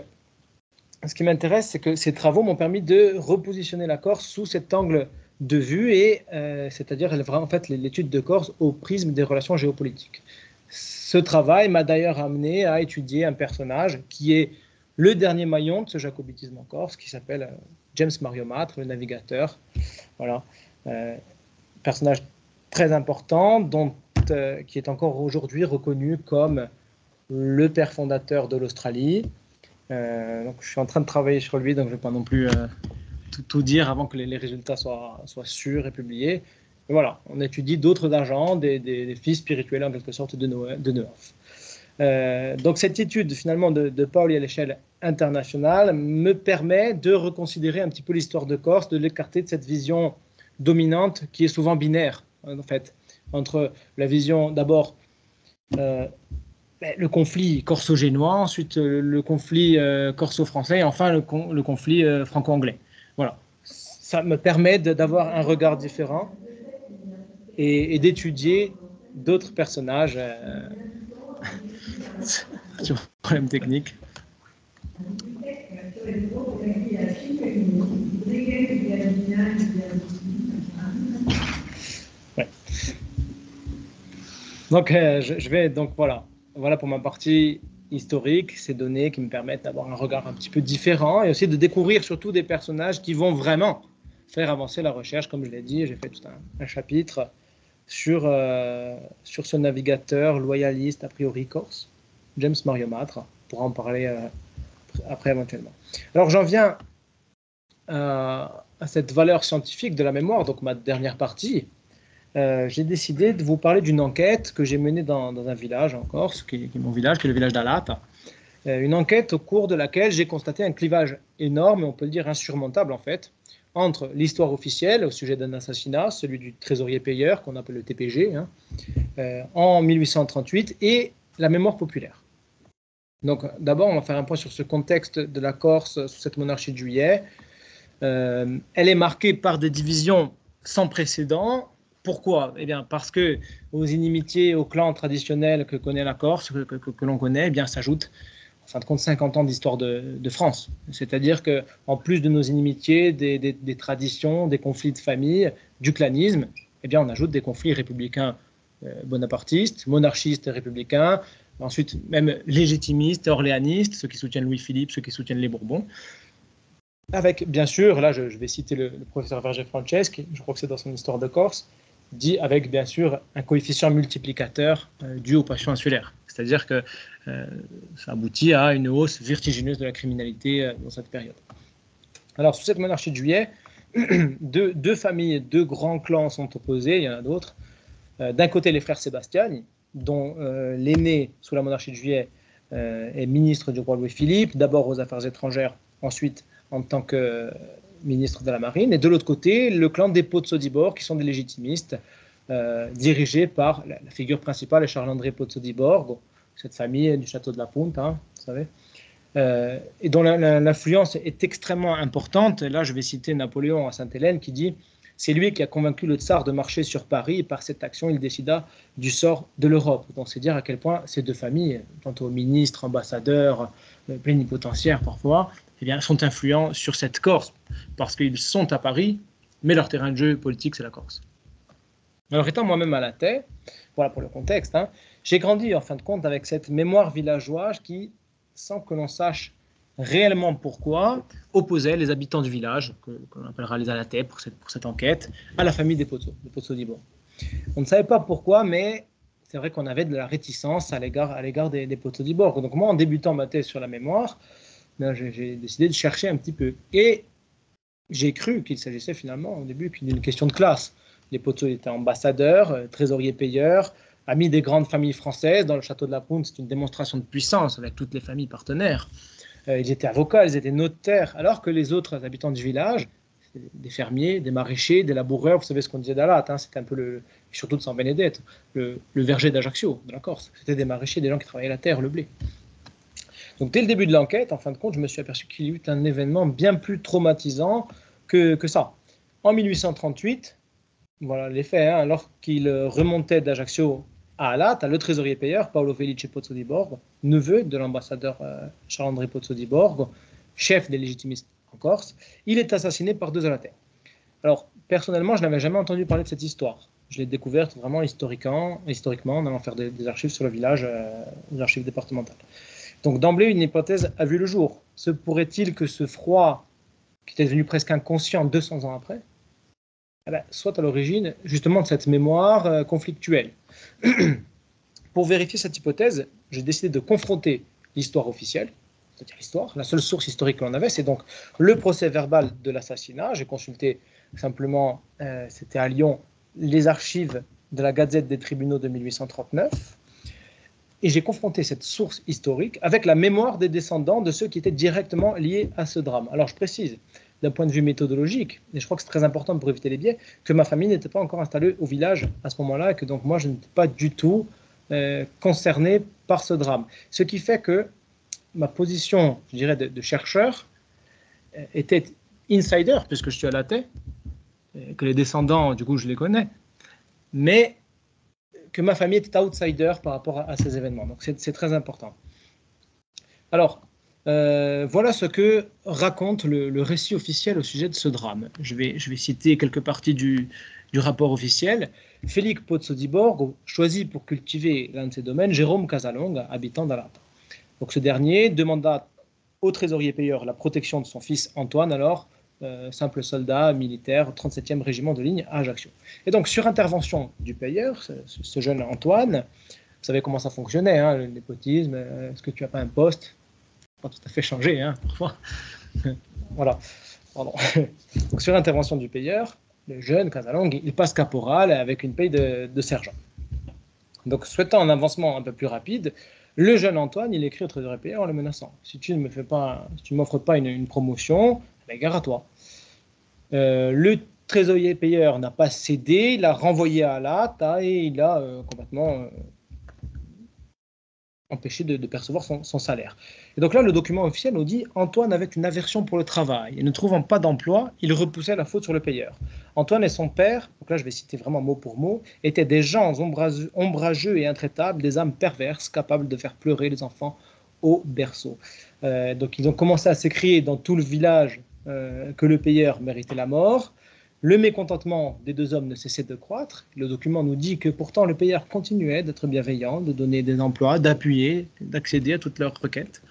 ce qui m'intéresse, c'est que ces travaux m'ont permis de repositionner la Corse sous cet angle de vue, et c'est-à-dire en fait l'étude de Corse au prisme des relations géopolitiques. Ce travail m'a d'ailleurs amené à étudier un personnage qui est le dernier maillon de ce jacobitisme en Corse, qui s'appelle James Mario Matre, le navigateur. Voilà, personnage très important, qui est encore aujourd'hui reconnu comme le père fondateur de l'Australie. Donc je suis en train de travailler sur lui, donc je ne vais pas non plus tout dire avant que les résultats soient sûrs et publiés. Mais voilà, on étudie d'autres agents, des fils spirituels en quelque sorte de Neuf. Donc cette étude finalement de Paoli à l'échelle internationale me permet de reconsidérer un petit peu l'histoire de Corse, de l'écarter de cette vision dominante qui est souvent binaire en fait, entre la vision d'abord le conflit corso-génois, ensuite le conflit corso-français et enfin le conflit franco-anglais. Voilà, ça me permet d'avoir un regard différent et d'étudier d'autres personnages. Sur un problème technique. Ouais. Donc, je vais donc voilà pour ma partie historique, ces données qui me permettent d'avoir un regard un petit peu différent et aussi de découvrir surtout des personnages qui vont vraiment faire avancer la recherche. Comme je l'ai dit, j'ai fait tout un chapitre sur ce navigateur loyaliste a priori corse, James Mario Matre. On pourra en parler après éventuellement. Alors j'en viens à cette valeur scientifique de la mémoire, donc ma dernière partie. J'ai décidé de vous parler d'une enquête que j'ai menée dans un village en Corse, qui est mon village, qui est le village d'Alata. Une enquête au cours de laquelle j'ai constaté un clivage énorme, et on peut le dire insurmontable en fait, entre l'histoire officielle au sujet d'un assassinat, celui du trésorier payeur, qu'on appelle le TPG, en 1838, et la mémoire populaire. Donc d'abord, on va faire un point sur ce contexte de la Corse sous cette monarchie de Juillet. Elle est marquée par des divisions sans précédent. Pourquoi? Eh bien, parce que aux inimitiés, aux clans traditionnels que connaît la Corse, que l'on connaît, eh bien, s'ajoutent en fin de compte 50 ans d'histoire de France. C'est-à-dire qu'en plus de nos inimitiés, des traditions, des conflits de famille, du clanisme, eh bien, on ajoute des conflits républicains bonapartistes, monarchistes et républicains, ensuite même légitimistes, orléanistes, ceux qui soutiennent Louis-Philippe, ceux qui soutiennent les Bourbons. Avec, bien sûr, là je vais citer le professeur Verger Franceschi, je crois que c'est dans son Histoire de Corse, dit avec bien sûr un coefficient multiplicateur dû aux passions insulaires. C'est-à-dire que ça aboutit à une hausse vertigineuse de la criminalité dans cette période. Alors, sous cette monarchie de Juillet, deux familles, deux grands clans sont opposés, il y en a d'autres. D'un côté, les frères Sébastiani, dont l'aîné, sous la monarchie de Juillet, est ministre du roi Louis-Philippe, d'abord aux Affaires étrangères, ensuite en tant que ministre de la Marine. Et de l'autre côté, le clan des Pozzo-di-Bor, qui sont des légitimistes, dirigés par la figure principale, Charles-André Pozzo-di-Borgo, cette famille du château de la Punta, vous savez, et dont l'influence est extrêmement importante. Là, je vais citer Napoléon à Sainte-Hélène qui dit « C'est lui qui a convaincu le tsar de marcher sur Paris et par cette action, il décida du sort de l'Europe. » Donc, c'est dire à quel point ces deux familles, tantôt ministres, ambassadeurs, plénipotentiaires parfois, eh bien, sont influents sur cette Corse, parce qu'ils sont à Paris, mais leur terrain de jeu politique, c'est la Corse. Alors, étant moi-même à La Taye, voilà pour le contexte, hein, j'ai grandi en fin de compte avec cette mémoire villageoise qui, sans que l'on sache réellement pourquoi, opposait les habitants du village, que l'on appellera les Alatais pour cette enquête, à la famille des Pozzo di Borgo. On ne savait pas pourquoi, mais c'est vrai qu'on avait de la réticence à l'égard des Pozzo di Borgo. Donc moi, en débutant ma thèse sur la mémoire, j'ai décidé de chercher un petit peu. Et j'ai cru qu'il s'agissait finalement au début d'une question de classe. Les Pozzo étaient ambassadeurs, trésoriers-payeurs, amis des grandes familles françaises. Dans le château de la Prune, c'est une démonstration de puissance avec toutes les familles partenaires. Ils étaient avocats, ils étaient notaires, alors que les autres habitants du village, des fermiers, des maraîchers, des laboureurs, vous savez ce qu'on disait d'Alat, hein, c'était un peu surtout de San Benedetto, le verger d'Ajaccio, de la Corse. C'était des maraîchers, des gens qui travaillaient la terre, le blé. Donc dès le début de l'enquête, en fin de compte, je me suis aperçu qu'il y a eu un événement bien plus traumatisant que ça. En 1838, voilà les faits, hein, alors qu'il remontait d'Ajaccio à Alat, le trésorier payeur, Paolo Felice Pozzo di Borgo, neveu de l'ambassadeur Charles-André Pozzo di Borgo, chef des légitimistes en Corse, il est assassiné par 2 Alatais. Alors, personnellement, je n'avais jamais entendu parler de cette histoire. Je l'ai découverte vraiment historiquement en allant faire des archives sur le village, des archives départementales. Donc, d'emblée, une hypothèse a vu le jour. Se pourrait-il que ce froid, qui était devenu presque inconscient 200 ans après, soit à l'origine justement de cette mémoire conflictuelle. Pour vérifier cette hypothèse, j'ai décidé de confronter l'histoire officielle, c'est-à-dire l'histoire, la seule source historique que l'on avait, c'est donc le procès verbal de l'assassinat. J'ai consulté simplement, c'était à Lyon, les archives de la Gazette des tribunaux de 1839, et j'ai confronté cette source historique avec la mémoire des descendants de ceux qui étaient directement liés à ce drame. Alors je précise, d'un point de vue méthodologique, et je crois que c'est très important pour éviter les biais, que ma famille n'était pas encore installée au village à ce moment-là, et que donc moi je n'étais pas du tout concerné par ce drame. Ce qui fait que ma position, je dirais, de chercheur était insider, puisque je suis à La Taye, que les descendants, du coup, je les connais, mais que ma famille était outsider par rapport à ces événements. Donc c'est très important. Alors, voilà ce que raconte le récit officiel au sujet de ce drame. Je vais citer quelques parties du rapport officiel. Felice Pozzo di Borgo choisit pour cultiver l'un de ses domaines Jérôme Casalonga, habitant d'Alat. Donc ce dernier demanda au trésorier payeur la protection de son fils Antoine, alors simple soldat militaire, 37e régiment de ligne à Ajaccio. Et donc sur intervention du payeur, ce jeune Antoine, vous savez comment ça fonctionnait, hein, le népotisme, est-ce que tu n'as pas un poste? Pas tout à fait changé, hein, parfois. Voilà. Pardon. Donc, sur intervention du payeur, le jeune Casalonga, il passe caporal avec une paye de sergent. Donc, souhaitant un avancement un peu plus rapide, le jeune Antoine, il écrit au trésorier payeur en le menaçant. Si tu ne m'offres pas une promotion, gare à toi. Le trésorier payeur n'a pas cédé, il a renvoyé à Alat et il a complètement empêché de percevoir son salaire. Et donc là, le document officiel nous dit Antoine avait une aversion pour le travail et ne trouvant pas d'emploi, il repoussait la faute sur le payeur. Antoine et son père, donc là je vais citer vraiment mot pour mot, étaient des gens ombrageux et intraitables, des âmes perverses capables de faire pleurer les enfants au berceau. Donc ils ont commencé à s'écrier dans tout le village que le payeur méritait la mort. Le mécontentement des 2 hommes ne cessait de croître. Le document nous dit que pourtant le payeur continuait d'être bienveillant, de donner des emplois, d'appuyer, d'accéder à toutes leurs requêtes.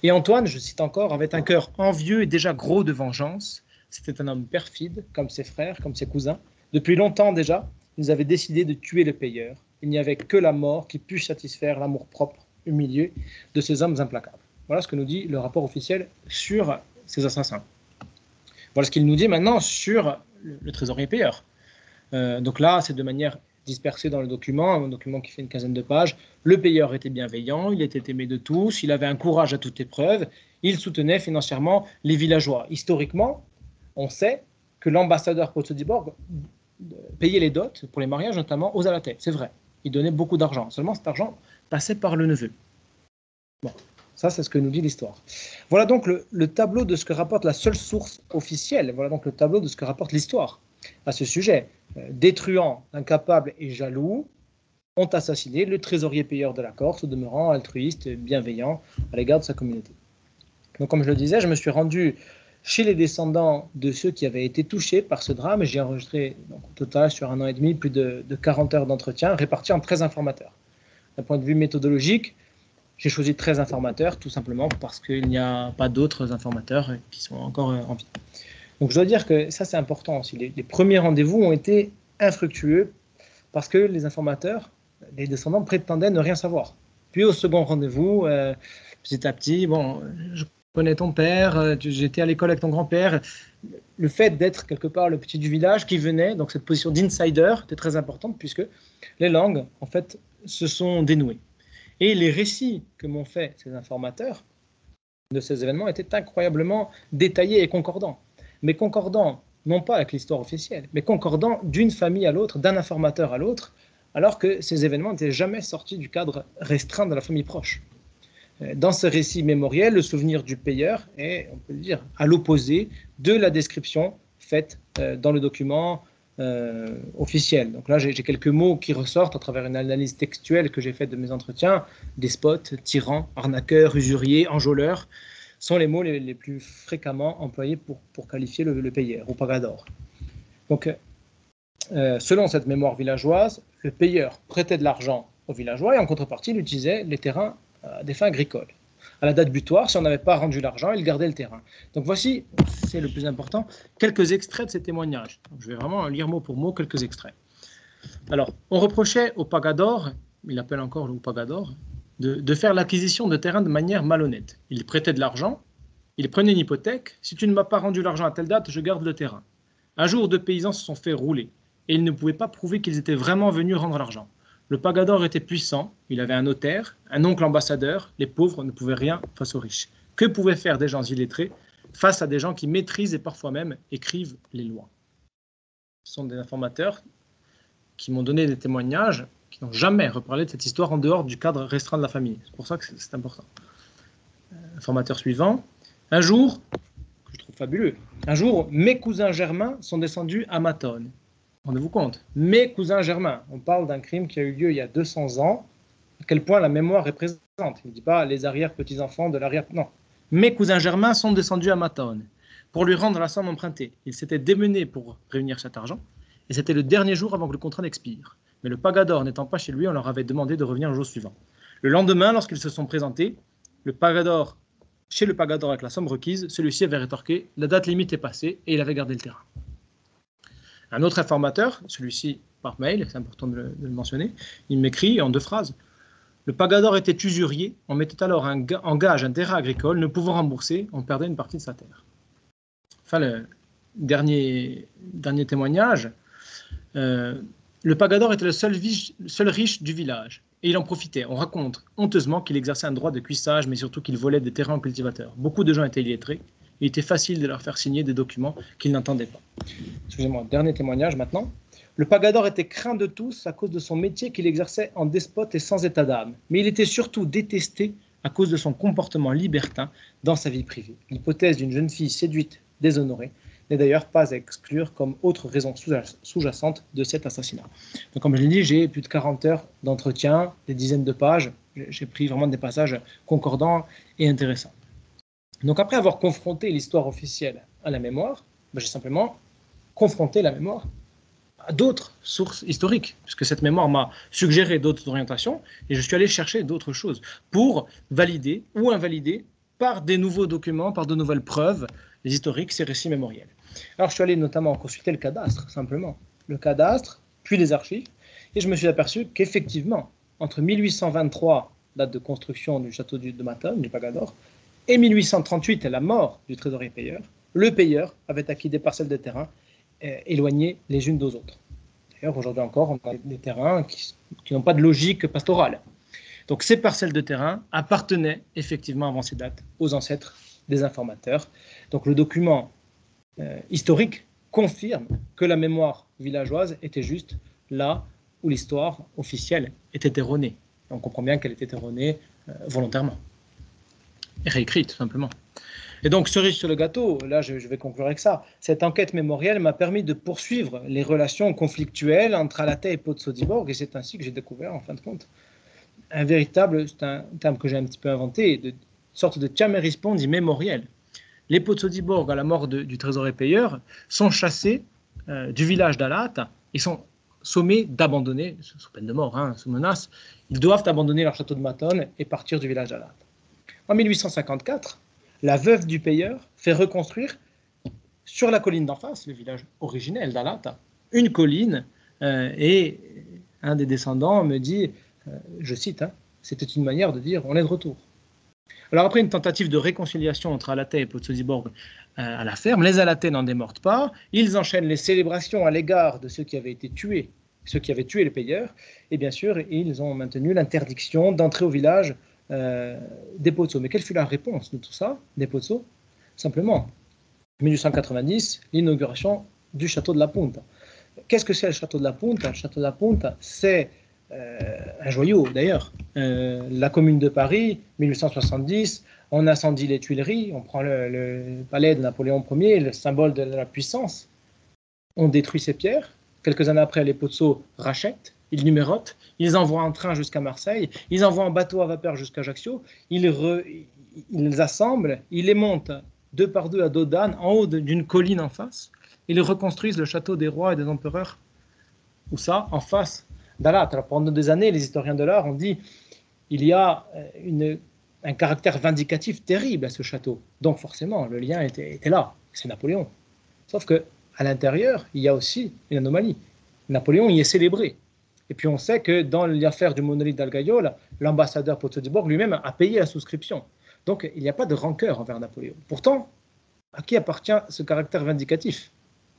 Et Antoine, je cite encore, avait un cœur envieux et déjà gros de vengeance. C'était un homme perfide, comme ses frères, comme ses cousins. Depuis longtemps déjà, ils avaient décidé de tuer le payeur. Il n'y avait que la mort qui pût satisfaire l'amour-propre humilié de ces hommes implacables. Voilà ce que nous dit le rapport officiel sur ces assassins. Voilà ce qu'il nous dit maintenant sur le trésorier payeur. Donc là, c'est de manière dispersée dans le document, un document qui fait une quinzaine de pages. Le payeur était bienveillant, il était aimé de tous, il avait un courage à toute épreuve, il soutenait financièrement les villageois. Historiquement, on sait que l'ambassadeur Pozzo di Borgo payait les dots, pour les mariages notamment, aux Alatais. C'est vrai, il donnait beaucoup d'argent. Seulement, cet argent passait par le neveu. Bon. Ça, c'est ce que nous dit l'histoire. Voilà donc le tableau de ce que rapporte la seule source officielle. Voilà donc le tableau de ce que rapporte l'histoire à ce sujet. Des truands incapables et jaloux ont assassiné le trésorier payeur de la Corse, au demeurant altruiste et bienveillant à l'égard de sa communauté. Donc, comme je le disais, je me suis rendu chez les descendants de ceux qui avaient été touchés par ce drame. J'ai enregistré donc, au total sur 1 an et demi plus de 40 heures d'entretien répartis en 13 informateurs. D'un point de vue méthodologique, j'ai choisi 13 informateurs tout simplement parce qu'il n'y a pas d'autres informateurs qui sont encore en vie. Donc je dois dire que ça c'est important aussi. Les premiers rendez-vous ont été infructueux parce que les informateurs, les descendants prétendaient ne rien savoir. Puis au second rendez-vous, petit à petit, bon, je connais ton père, j'étais à l'école avec ton grand-père. Le fait d'être quelque part le petit du village qui venait, donc cette position d'insider était très importante puisque les langues, en fait, se sont dénouées. Et les récits que m'ont fait ces informateurs de ces événements étaient incroyablement détaillés et concordants. Mais concordants, non pas avec l'histoire officielle, mais concordants d'une famille à l'autre, d'un informateur à l'autre, alors que ces événements n'étaient jamais sortis du cadre restreint de la famille proche. Dans ce récit mémoriel, le souvenir du payeur est, on peut le dire, à l'opposé de la description faite dans le document officiel. Donc là, j'ai quelques mots qui ressortent à travers une analyse textuelle que j'ai faite de mes entretiens. Despote, tyran, arnaqueur, usurier, enjôleur sont les mots les plus fréquemment employés pour qualifier le payeur, ou pagador. Donc, selon cette mémoire villageoise, le payeur prêtait de l'argent aux villageois et en contrepartie, il utilisait les terrains à des fins agricoles. À la date butoir, si on n'avait pas rendu l'argent, il gardait le terrain. Donc voici, c'est le plus important, quelques extraits de ces témoignages. Donc, je vais vraiment lire mot pour mot quelques extraits. Alors, on reprochait au pagador, il appelle encore le pagador, de faire l'acquisition de terrain de manière malhonnête. Il prêtait de l'argent, il prenait une hypothèque. Si tu ne m'as pas rendu l'argent à telle date, je garde le terrain. Un jour, 2 paysans se sont fait rouler et ils ne pouvaient pas prouver qu'ils étaient vraiment venus rendre l'argent. Le pagador était puissant, il avait un notaire, un oncle ambassadeur, les pauvres ne pouvaient rien face aux riches. Que pouvaient faire des gens illettrés face à des gens qui maîtrisent et parfois même écrivent les lois? Ce sont des informateurs qui m'ont donné des témoignages qui n'ont jamais reparlé de cette histoire en dehors du cadre restreint de la famille. C'est pour ça que c'est important. Informateur suivant. Un jour, que je trouve fabuleux, un jour, mes cousins germains sont descendus à Matone. Rendez-vous compte, mes cousins germains, on parle d'un crime qui a eu lieu il y a 200 ans, à quel point la mémoire est présente. Il ne dit pas les arrière-petits-enfants de l'arrière... Non, mes cousins germains sont descendus à Matone pour lui rendre la somme empruntée. Ils s'étaient démenés pour réunir cet argent, et c'était le dernier jour avant que le contrat n'expire. Mais le pagador n'étant pas chez lui, on leur avait demandé de revenir le jour suivant. Le lendemain, lorsqu'ils se sont présentés, chez le pagador avec la somme requise, celui-ci avait rétorqué « la date limite est passée » et il avait gardé le terrain. Un autre informateur, celui-ci par mail, c'est important de le mentionner, il m'écrit en 2 phrases. Le pagador était usurier, on mettait alors en gage un terrain agricole, ne pouvant rembourser, on perdait une partie de sa terre. Enfin, le dernier témoignage, le pagador était le seul riche du village, et il en profitait. On raconte honteusement qu'il exerçait un droit de cuissage, mais surtout qu'il volait des terrains aux cultivateurs. Beaucoup de gens étaient illettrés. Il était facile de leur faire signer des documents qu'ils n'entendaient pas. Excusez-moi, dernier témoignage maintenant. Le pagador était craint de tous à cause de son métier qu'il exerçait en despote et sans état d'âme. Mais il était surtout détesté à cause de son comportement libertin dans sa vie privée. L'hypothèse d'une jeune fille séduite, déshonorée, n'est d'ailleurs pas à exclure comme autre raison sous-jacente de cet assassinat. Donc, comme je l'ai dit, j'ai plus de 40 heures d'entretien, des dizaines de pages. J'ai pris vraiment des passages concordants et intéressants. Donc après avoir confronté l'histoire officielle à la mémoire, j'ai simplement confronté la mémoire à d'autres sources historiques, puisque cette mémoire m'a suggéré d'autres orientations, et je suis allé chercher d'autres choses pour valider ou invalider par des nouveaux documents, par de nouvelles preuves, les historiques, ces récits mémoriels. Alors je suis allé notamment consulter le cadastre, simplement. Le cadastre, puis les archives, et je me suis aperçu qu'effectivement, entre 1823, date de construction du château de Matone, du Pagador, et 1838, la mort du trésorier payeur, le payeur avait acquis des parcelles de terrain éloignées les unes des autres. D'ailleurs, aujourd'hui encore, on a des terrains qui n'ont pas de logique pastorale. Donc ces parcelles de terrain appartenaient effectivement avant ces dates aux ancêtres des informateurs. Donc le document historique confirme que la mémoire villageoise était juste là où l'histoire officielle était erronée. On comprend bien qu'elle était erronée volontairement. Et réécrite, tout simplement. Et donc, cerise sur le gâteau, là je vais conclure avec ça, cette enquête mémorielle m'a permis de poursuivre les relations conflictuelles entre Alata et Pozzo-di-Borg, et c'est ainsi que j'ai découvert, en fin de compte, c'est un terme que j'ai un petit peu inventé, de sorte de chiame rispondi mémoriel. les Potsodziborg, à la mort du trésorier payeur, sont chassés du village d'Alat et sont sommés d'abandonner, sous peine de mort, hein, sous menace, ils doivent abandonner leur château de Matone et partir du village d'Alat. En 1854, la veuve du payeur fait reconstruire sur la colline d'en face, le village originel d'Alat, une colline, et un des descendants me dit, je cite, hein, c'était une manière de dire on est de retour. Alors après une tentative de réconciliation entre Alatais et Potsodziborg à la ferme, les Alatais n'en démordent pas, ils enchaînent les célébrations à l'égard de ceux qui avaient été tués, ceux qui avaient tué les payeurs, et bien sûr, ils ont maintenu l'interdiction d'entrer au village des Potsos. Mais quelle fut la réponse de tout ça, des Potsos? Simplement, 1890, l'inauguration du château de la Punta. Qu'est-ce que c'est le château de la Punta? Le château de la Punta, c'est un joyau d'ailleurs. La Commune de Paris, 1870, on incendie les Tuileries, on prend le palais de Napoléon Ier, le symbole de la puissance, on détruit ces pierres. Quelques années après, les Potsos rachètent, ils numérotent, ils envoient un train jusqu'à Marseille, ils envoient un bateau à vapeur jusqu'à Ajaccio, ils assemblent, ils les montent deux par deux à dos d'âne, en haut d'une colline en face, ils reconstruisent le château des rois et des empereurs. Où ça? En face d'Alat. Alors pendant des années, les historiens de l'art ont dit il y a un caractère vindicatif terrible à ce château. Donc forcément, le lien était là. C'est Napoléon. Sauf que à l'intérieur, il y a aussi une anomalie. Napoléon y est célébré. Et puis on sait que dans l'affaire du monolithe d'Al Gaïol, l'ambassadeur Potsodziborg lui-même a payé la souscription. Donc il n'y a pas de rancœur envers Napoléon. Pourtant, à qui appartient ce caractère vindicatif?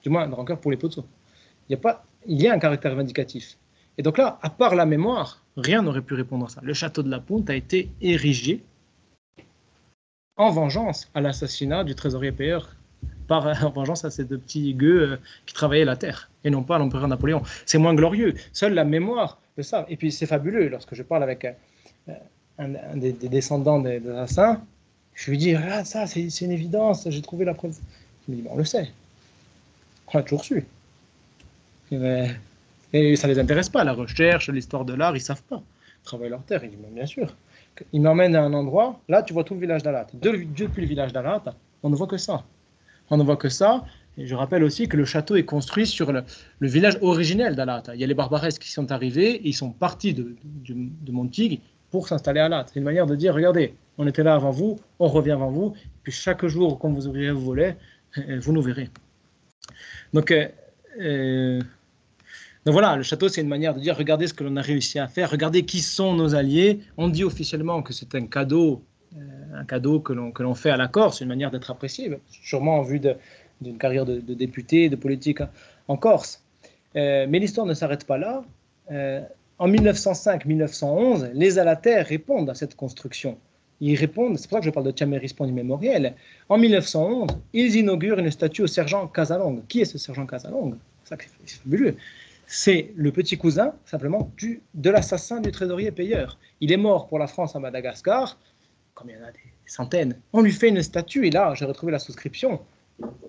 Du moins, une rancœur pour les Potsos. Il y a un caractère vindicatif. Et donc là, à part la mémoire, rien n'aurait pu répondre à ça. Le château de la Punta a été érigé en vengeance à l'assassinat du trésorier payeur, en vengeance à ces deux petits gueux qui travaillaient la terre, et non pas à l'empereur Napoléon. C'est moins glorieux. Seule la mémoire le savent. Et puis c'est fabuleux, lorsque je parle avec un des descendants des assassins, je lui dis, regarde ça, c'est une évidence, j'ai trouvé la preuve. Il me dit, bon, on le sait. On l'a toujours su. Et ça ne les intéresse pas, la recherche, l'histoire de l'art, ils ne savent pas. Ils travaillent leur terre, ils disent, bien sûr. Ils m'emmènent à un endroit, là tu vois tout le village d'Alat. Depuis le village d'Alat, on ne voit que ça. On ne voit que ça. Et je rappelle aussi que le château est construit sur le village originel d'Alat. Il y a les Barbaresques qui sont arrivés, ils sont partis de Montigue pour s'installer à Alat. C'est une manière de dire, regardez, on était là avant vous, on revient avant vous, puis chaque jour, quand vous ouvrirez vos volets, vous nous verrez. Donc voilà, le château, c'est une manière de dire, regardez ce que l'on a réussi à faire, regardez qui sont nos alliés. On dit officiellement que c'est un cadeau que l'on fait à la Corse, une manière d'être apprécié, sûrement en vue d'une carrière de député, de politique en Corse. Mais l'histoire ne s'arrête pas là. En 1905-1911, les Alataires répondent à cette construction. Ils répondent, c'est pour ça que je parle de Tiamérispan du mémorial. En 1911, ils inaugurent une statue au sergent Casalong. Qui est ce sergent Casalong? C'est fabuleux. C'est le petit cousin, simplement, de l'assassin du trésorier payeur. Il est mort pour la France à Madagascar, comme il y en a des centaines. On lui fait une statue, et là, j'ai retrouvé la souscription.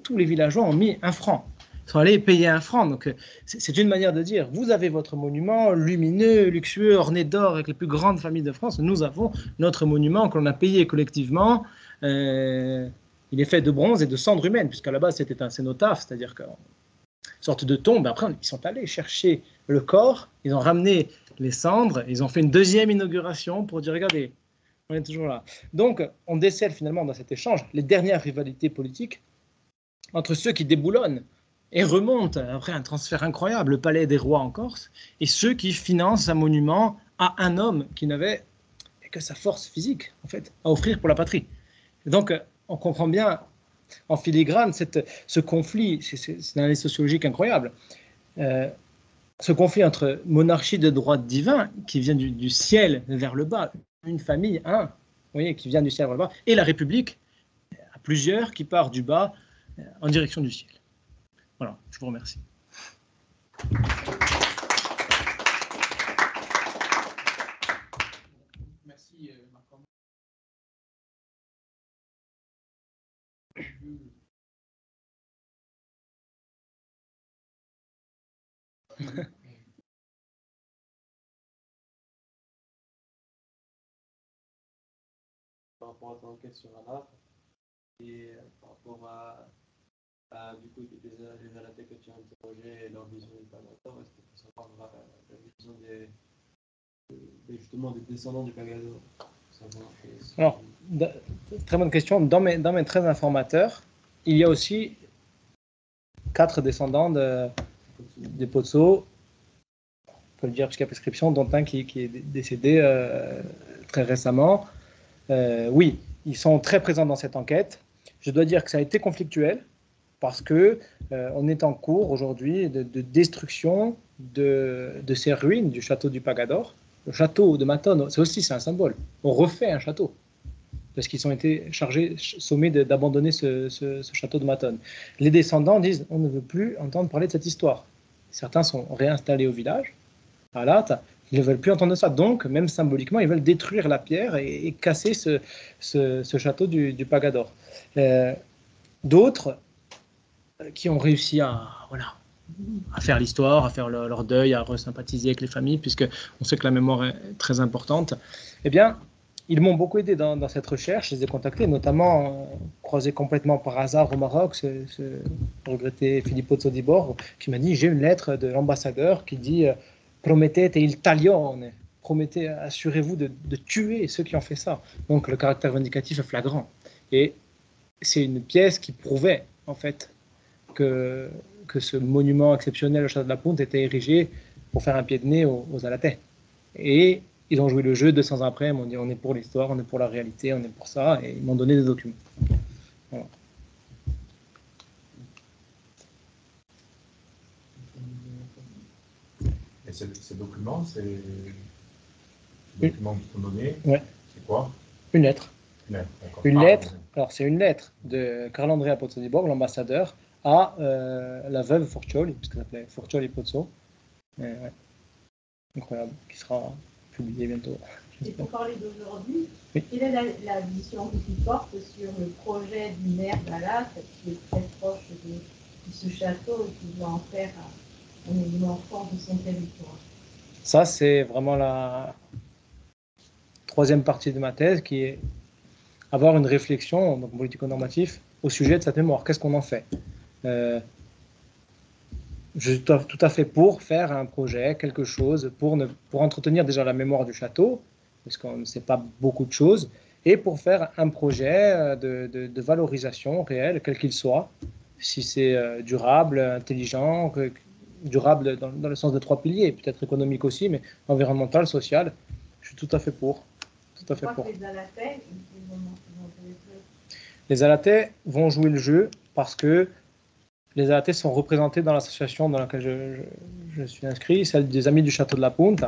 Tous les villageois ont mis 1 franc. Ils sont allés payer 1 franc. Donc, c'est une manière de dire, vous avez votre monument lumineux, luxueux, orné d'or, avec les plus grandes familles de France. Nous avons notre monument que l'on a payé collectivement. Il est fait de bronze et de cendres humaines, puisqu'à la base, c'était un cénotaphe, c'est-à-dire que sorte de tombe. Après, ils sont allés chercher le corps, ils ont ramené les cendres, ils ont fait une deuxième inauguration pour dire, regardez, on est toujours là. Donc, on décèle finalement dans cet échange les dernières rivalités politiques entre ceux qui déboulonnent et remontent après un transfert incroyable, le palais des rois en Corse, et ceux qui financent un monument à un homme qui n'avait que sa force physique, en fait, à offrir pour la patrie. Et donc, on comprend bien en filigrane ce conflit, c'est une analyse sociologique incroyable, ce conflit entre monarchie de droit divin, qui vient du ciel vers le bas, une famille, vous voyez, qui vient du ciel vers le bas, et la République, à plusieurs, qui part du bas en direction du ciel. Voilà, je vous remercie. Merci, Marc. Par rapport à ton enquête sur Anna, Et par rapport du coup, les Alatés que tu as interrogés et leur vision du Pagador, est-ce que tu peux savoir la vision justement des descendants du Pagador? Alors, très bonne question. Dans mes 13 informateurs, il y a aussi 4 descendants des Pozzo, on peut le dire parce qu'il y a prescription, dont un qui est décédé très récemment. Oui, ils sont très présents dans cette enquête. Je dois dire que ça a été conflictuel parce que on est en cours aujourd'hui de destruction de ces ruines du château du Pagador. Le château de Matone, c'est un symbole. On refait un château parce qu'ils ont été sommés d'abandonner ce château de Matone. Les descendants disent on ne veut plus entendre parler de cette histoire. Certains sont réinstallés au village, à Lata. Ils ne veulent plus entendre ça. Donc, même symboliquement, ils veulent détruire la pierre et casser ce château du Pagador. D'autres qui ont réussi à faire l'histoire, à faire leur deuil, à resympathiser avec les familles, puisqu'on sait que la mémoire est très importante, eh bien, ils m'ont beaucoup aidé dans cette recherche. Je les ai contactés, notamment croisé complètement par hasard au Maroc, ce regretté Filippo Zodibor, qui m'a dit, j'ai une lettre de l'ambassadeur qui dit « Promettete il taglione », promettez, assurez-vous de tuer ceux qui ont fait ça. Donc le caractère vindicatif est flagrant. Et c'est une pièce qui prouvait, en fait, que ce monument exceptionnel au Château de la Ponte était érigé pour faire un pied de nez aux Alatais. Et ils ont joué le jeu 200 ans après, ils m'ont dit on est pour l'histoire, on est pour la réalité, on est pour ça, et ils m'ont donné des documents. Voilà. Et ces documents, c'est les documents qui sont donnés, ouais. C'est quoi? Une lettre. Une lettre, alors c'est une lettre de Carlo Andrea Pozzo di Borgo, l'ambassadeur, à la veuve Forcioli, parce qu'elle s'appelait Forcioli Pozzo. Ouais. Incroyable, qui sera publié bientôt. Et pour parler d'aujourd'hui, oui. Quelle est la vision que tu portes sur le projet du maire d'Alat, qui est très proche de ce château et qui doit en faire un élément fort de son territoire? Ça, c'est vraiment la troisième partie de ma thèse, qui est avoir une réflexion donc politico-normative au sujet de cette mémoire. Qu'est-ce qu'on en fait? Je suis tout à fait pour faire un projet, quelque chose, pour entretenir déjà la mémoire du château, parce qu'on ne sait pas beaucoup de choses, et pour faire un projet de valorisation réelle, quel qu'il soit, si c'est durable, intelligent, durable dans le sens de 3 piliers, peut-être économique aussi, mais environnemental, social, je suis tout à fait pour. Tout à fait pour. Les Alatais vont jouer le jeu parce que les Alatais sont représentés dans l'association dans laquelle je suis inscrit, celle des Amis du Château de la Ponte.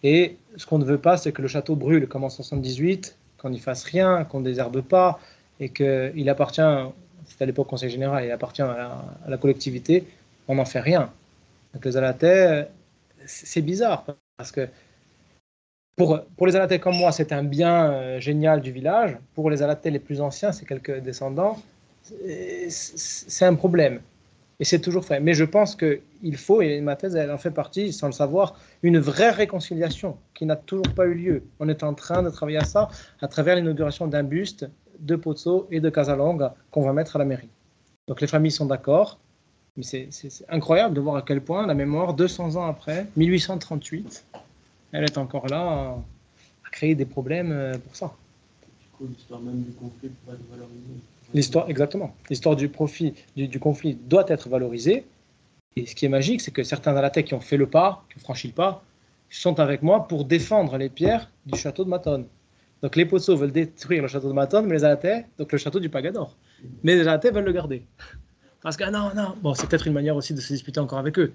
Et ce qu'on ne veut pas, c'est que le château brûle comme en 78, qu'on n'y fasse rien, qu'on ne désherbe pas, et qu'il appartient, c'était à l'époque Conseil Général, il appartient à la collectivité, on n'en fait rien. Donc les Alatais, c'est bizarre, parce que pour les Alatais comme moi, c'est un bien génial du village. Pour les Alatais les plus anciens, c'est quelques descendants, c'est un problème. Et c'est toujours fait. Mais je pense qu'il faut, et ma thèse, elle en fait partie, sans le savoir, une vraie réconciliation qui n'a toujours pas eu lieu. On est en train de travailler à ça à travers l'inauguration d'un buste de Pozzo et de Casalonga qu'on va mettre à la mairie. Donc les familles sont d'accord, mais c'est incroyable de voir à quel point la mémoire, 200 ans après, 1838, elle est encore là à créer des problèmes pour ça. Du coup, l'histoire même du conflit pourrait être valorisée. L'histoire, exactement. L'histoire du conflit doit être valorisée. Et ce qui est magique, c'est que certains Alatais qui ont fait le pas, qui ont franchi le pas, sont avec moi pour défendre les pierres du château de Matone. Donc les Pozzo veulent détruire le château de Matone, mais les Alatais, donc le château du Pagador. Mais les Alatais veulent le garder. Parce que non, bon, c'est peut-être une manière aussi de se disputer encore avec eux.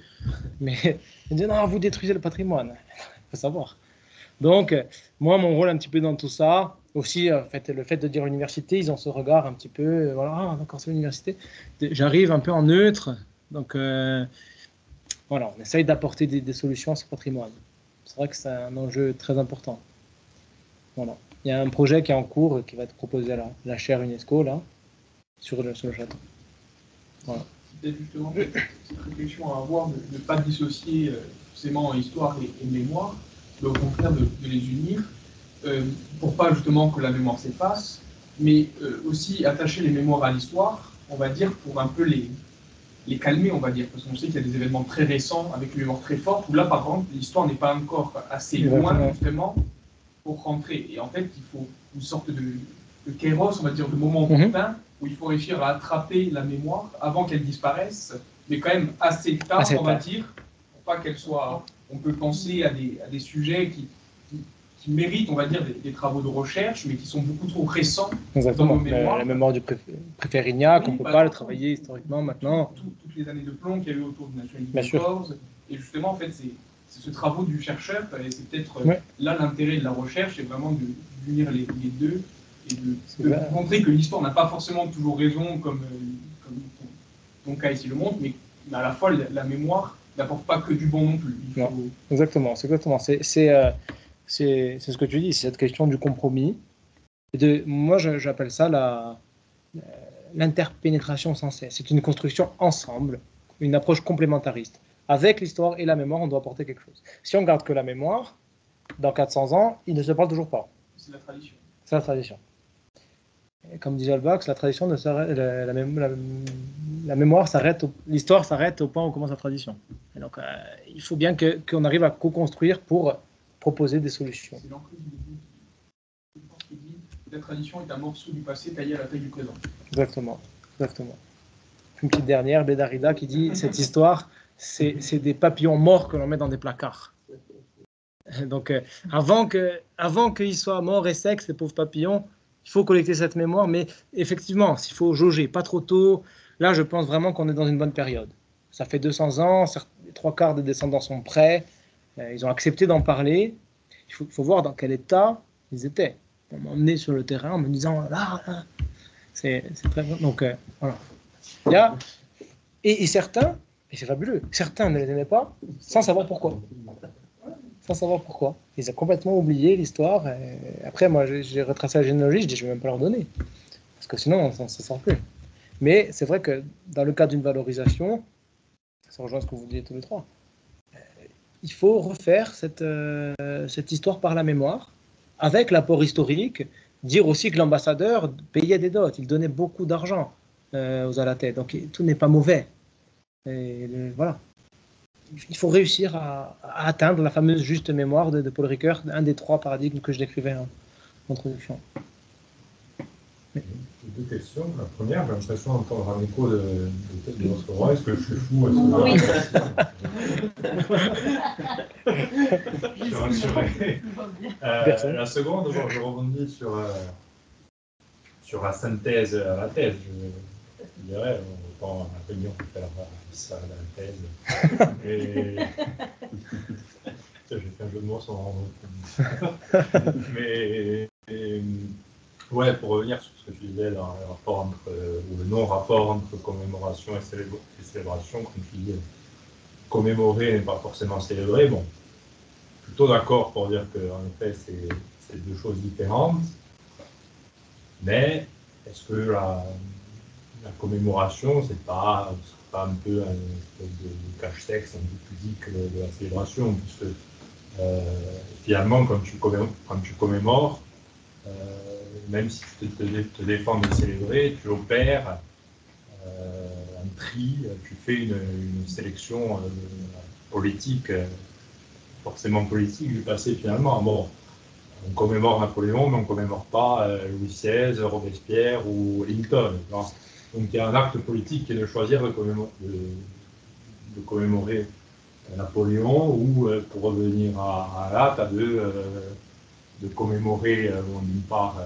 Mais ils disent non, vous détruisez le patrimoine. Il faut savoir. Donc, moi, mon rôle un petit peu dans tout ça, aussi le fait de dire université, ils ont ce regard un petit peu, voilà, d'accord, c'est l'université. J'arrive un peu en neutre, donc voilà, on essaye d'apporter des solutions à ce patrimoine. C'est vrai que c'est un enjeu très important. Voilà. Il y a un projet qui est en cours, qui va être proposé à la chaire UNESCO, là, sur le château. Voilà. C'était justement cette réflexion à avoir de ne pas dissocier forcément histoire et mémoire, mais au contraire de les unir, pour pas justement que la mémoire s'efface, mais aussi attacher les mémoires à l'histoire, on va dire, pour un peu les calmer, on va dire, parce qu'on sait qu'il y a des événements très récents avec une mémoire très forte, où là, par contre, l'histoire n'est pas encore assez loin, justement, pour rentrer. Et en fait, il faut une sorte de kairos, on va dire, de moment opportun, où il faut réussir à attraper la mémoire avant qu'elle disparaisse, mais quand même assez tard, on va dire, pour pas qu'elle soit... On peut penser à des sujets qui méritent, on va dire, des travaux de recherche, mais qui sont beaucoup trop récents. Exactement. Dans nos mémoires. La mémoire du préfet Rignac, on ne peut pas le travailler historiquement maintenant. Toutes les années de plomb qu'il y a eu autour de National Records. Et justement, en fait, c'est ce travail du chercheur, et c'est peut-être là l'intérêt de la recherche, c'est vraiment d'unir les deux, et de montrer que l'histoire n'a pas forcément toujours raison, comme ton cas ici le montre, mais à la fois la mémoire n'apporte pas que du bon non plus. Exactement, c'est exactement. C'est ce que tu dis, c'est cette question du compromis. Moi, j'appelle ça l'interpénétration sans cesse. C'est une construction ensemble, une approche complémentariste. Avec l'histoire et la mémoire, on doit apporter quelque chose. Si on garde que la mémoire, dans 400 ans, il ne se parle toujours pas. C'est la tradition. C'est la tradition. Et comme dit Jalbax, la tradition ne s'arrête, la mémoire s'arrête, l'histoire s'arrête au point où commence la tradition. Et donc, il faut bien qu'on arrive à co-construire pour proposer des solutions. C'est l'encre du début qui dit la tradition est un morceau du passé taillé à la taille du présent. Exactement, exactement. Une petite dernière, Bédarida, qui dit cette histoire, c'est des papillons morts que l'on met dans des placards. Donc, avant qu'ils soient morts et secs, ces pauvres papillons, il faut collecter cette mémoire, mais effectivement, s'il faut jauger, pas trop tôt, là, je pense vraiment qu'on est dans une bonne période. Ça fait 200 ans, les 3/4 des descendants sont prêts, ils ont accepté d'en parler. Il faut voir dans quel état ils étaient. On m'a emmené sur le terrain en me disant, là, c'est très bon. Donc, voilà. Et certains, et c'est fabuleux, certains ne les aimaient pas sans savoir pourquoi. Sans savoir pourquoi. Ils ont complètement oublié l'histoire. Après, moi, j'ai retracé la généalogie, je dis, je ne vais même pas leur donner. Parce que sinon, ça ne se sort plus. Mais c'est vrai que dans le cas d'une valorisation, ça rejoint ce que vous disiez tous les trois, il faut refaire cette histoire par la mémoire, avec l'apport historique, dire aussi que l'ambassadeur payait des dots, il donnait beaucoup d'argent aux Alatais. Donc, tout n'est pas mauvais. Voilà. Il faut réussir à atteindre la fameuse juste mémoire de Paul Ricoeur, un des 3 paradigmes que je décrivais en introduction. Deux questions. La première, j'ai l'impression d'entendre un écho de votre roi. Est-ce que je suis fou? Oui. Je suis rassuré. La seconde, je rebondis sur la synthèse à la thèse. Je dirais, on va pas réunion pour faire ça à la thèse. Et j'ai fait un jeu de mots sans rendre compte. Mais ouais, pour revenir sur ce que tu disais, le rapport ou le non-rapport entre commémoration et célébration, comme tu dis, commémorer n'est pas forcément célébrer. Bon, plutôt d'accord pour dire qu'en effet, c'est deux choses différentes. Mais est-ce que la commémoration, c'est pas un peu un espèce de cache-sexe, un peu pudique de la célébration, puisque finalement, quand tu commémores, même si tu te défends de célébrer, tu opères un tri, tu fais une sélection politique, forcément politique du passé finalement. Bon, on commémore Napoléon, mais on ne commémore pas Louis XVI, Robespierre ou Lincoln. Donc il y a un acte politique qui est de choisir de commémorer Napoléon, ou pour revenir à Alate, de commémorer d'une part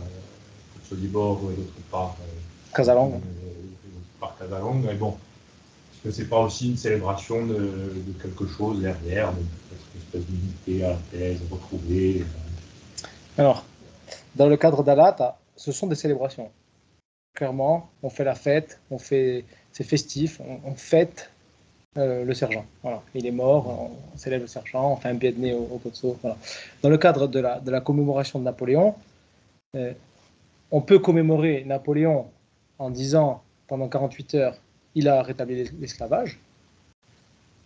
Sobibor et d'autre part Casalongue. Mais bon, est-ce que c'est pas aussi une célébration de quelque chose derrière, peut-être une espèce d'unité à la thèse retrouvée? Alors, dans le cadre d'Alate, ce sont des célébrations. Clairement, on fait la fête, c'est festif, on fête le sergent. Voilà. Il est mort, on célèbre le sergent, on fait un pied de nez au Pozzo. Voilà. Dans le cadre de la commémoration de Napoléon, on peut commémorer Napoléon en disant pendant 48 heures, il a rétabli l'esclavage.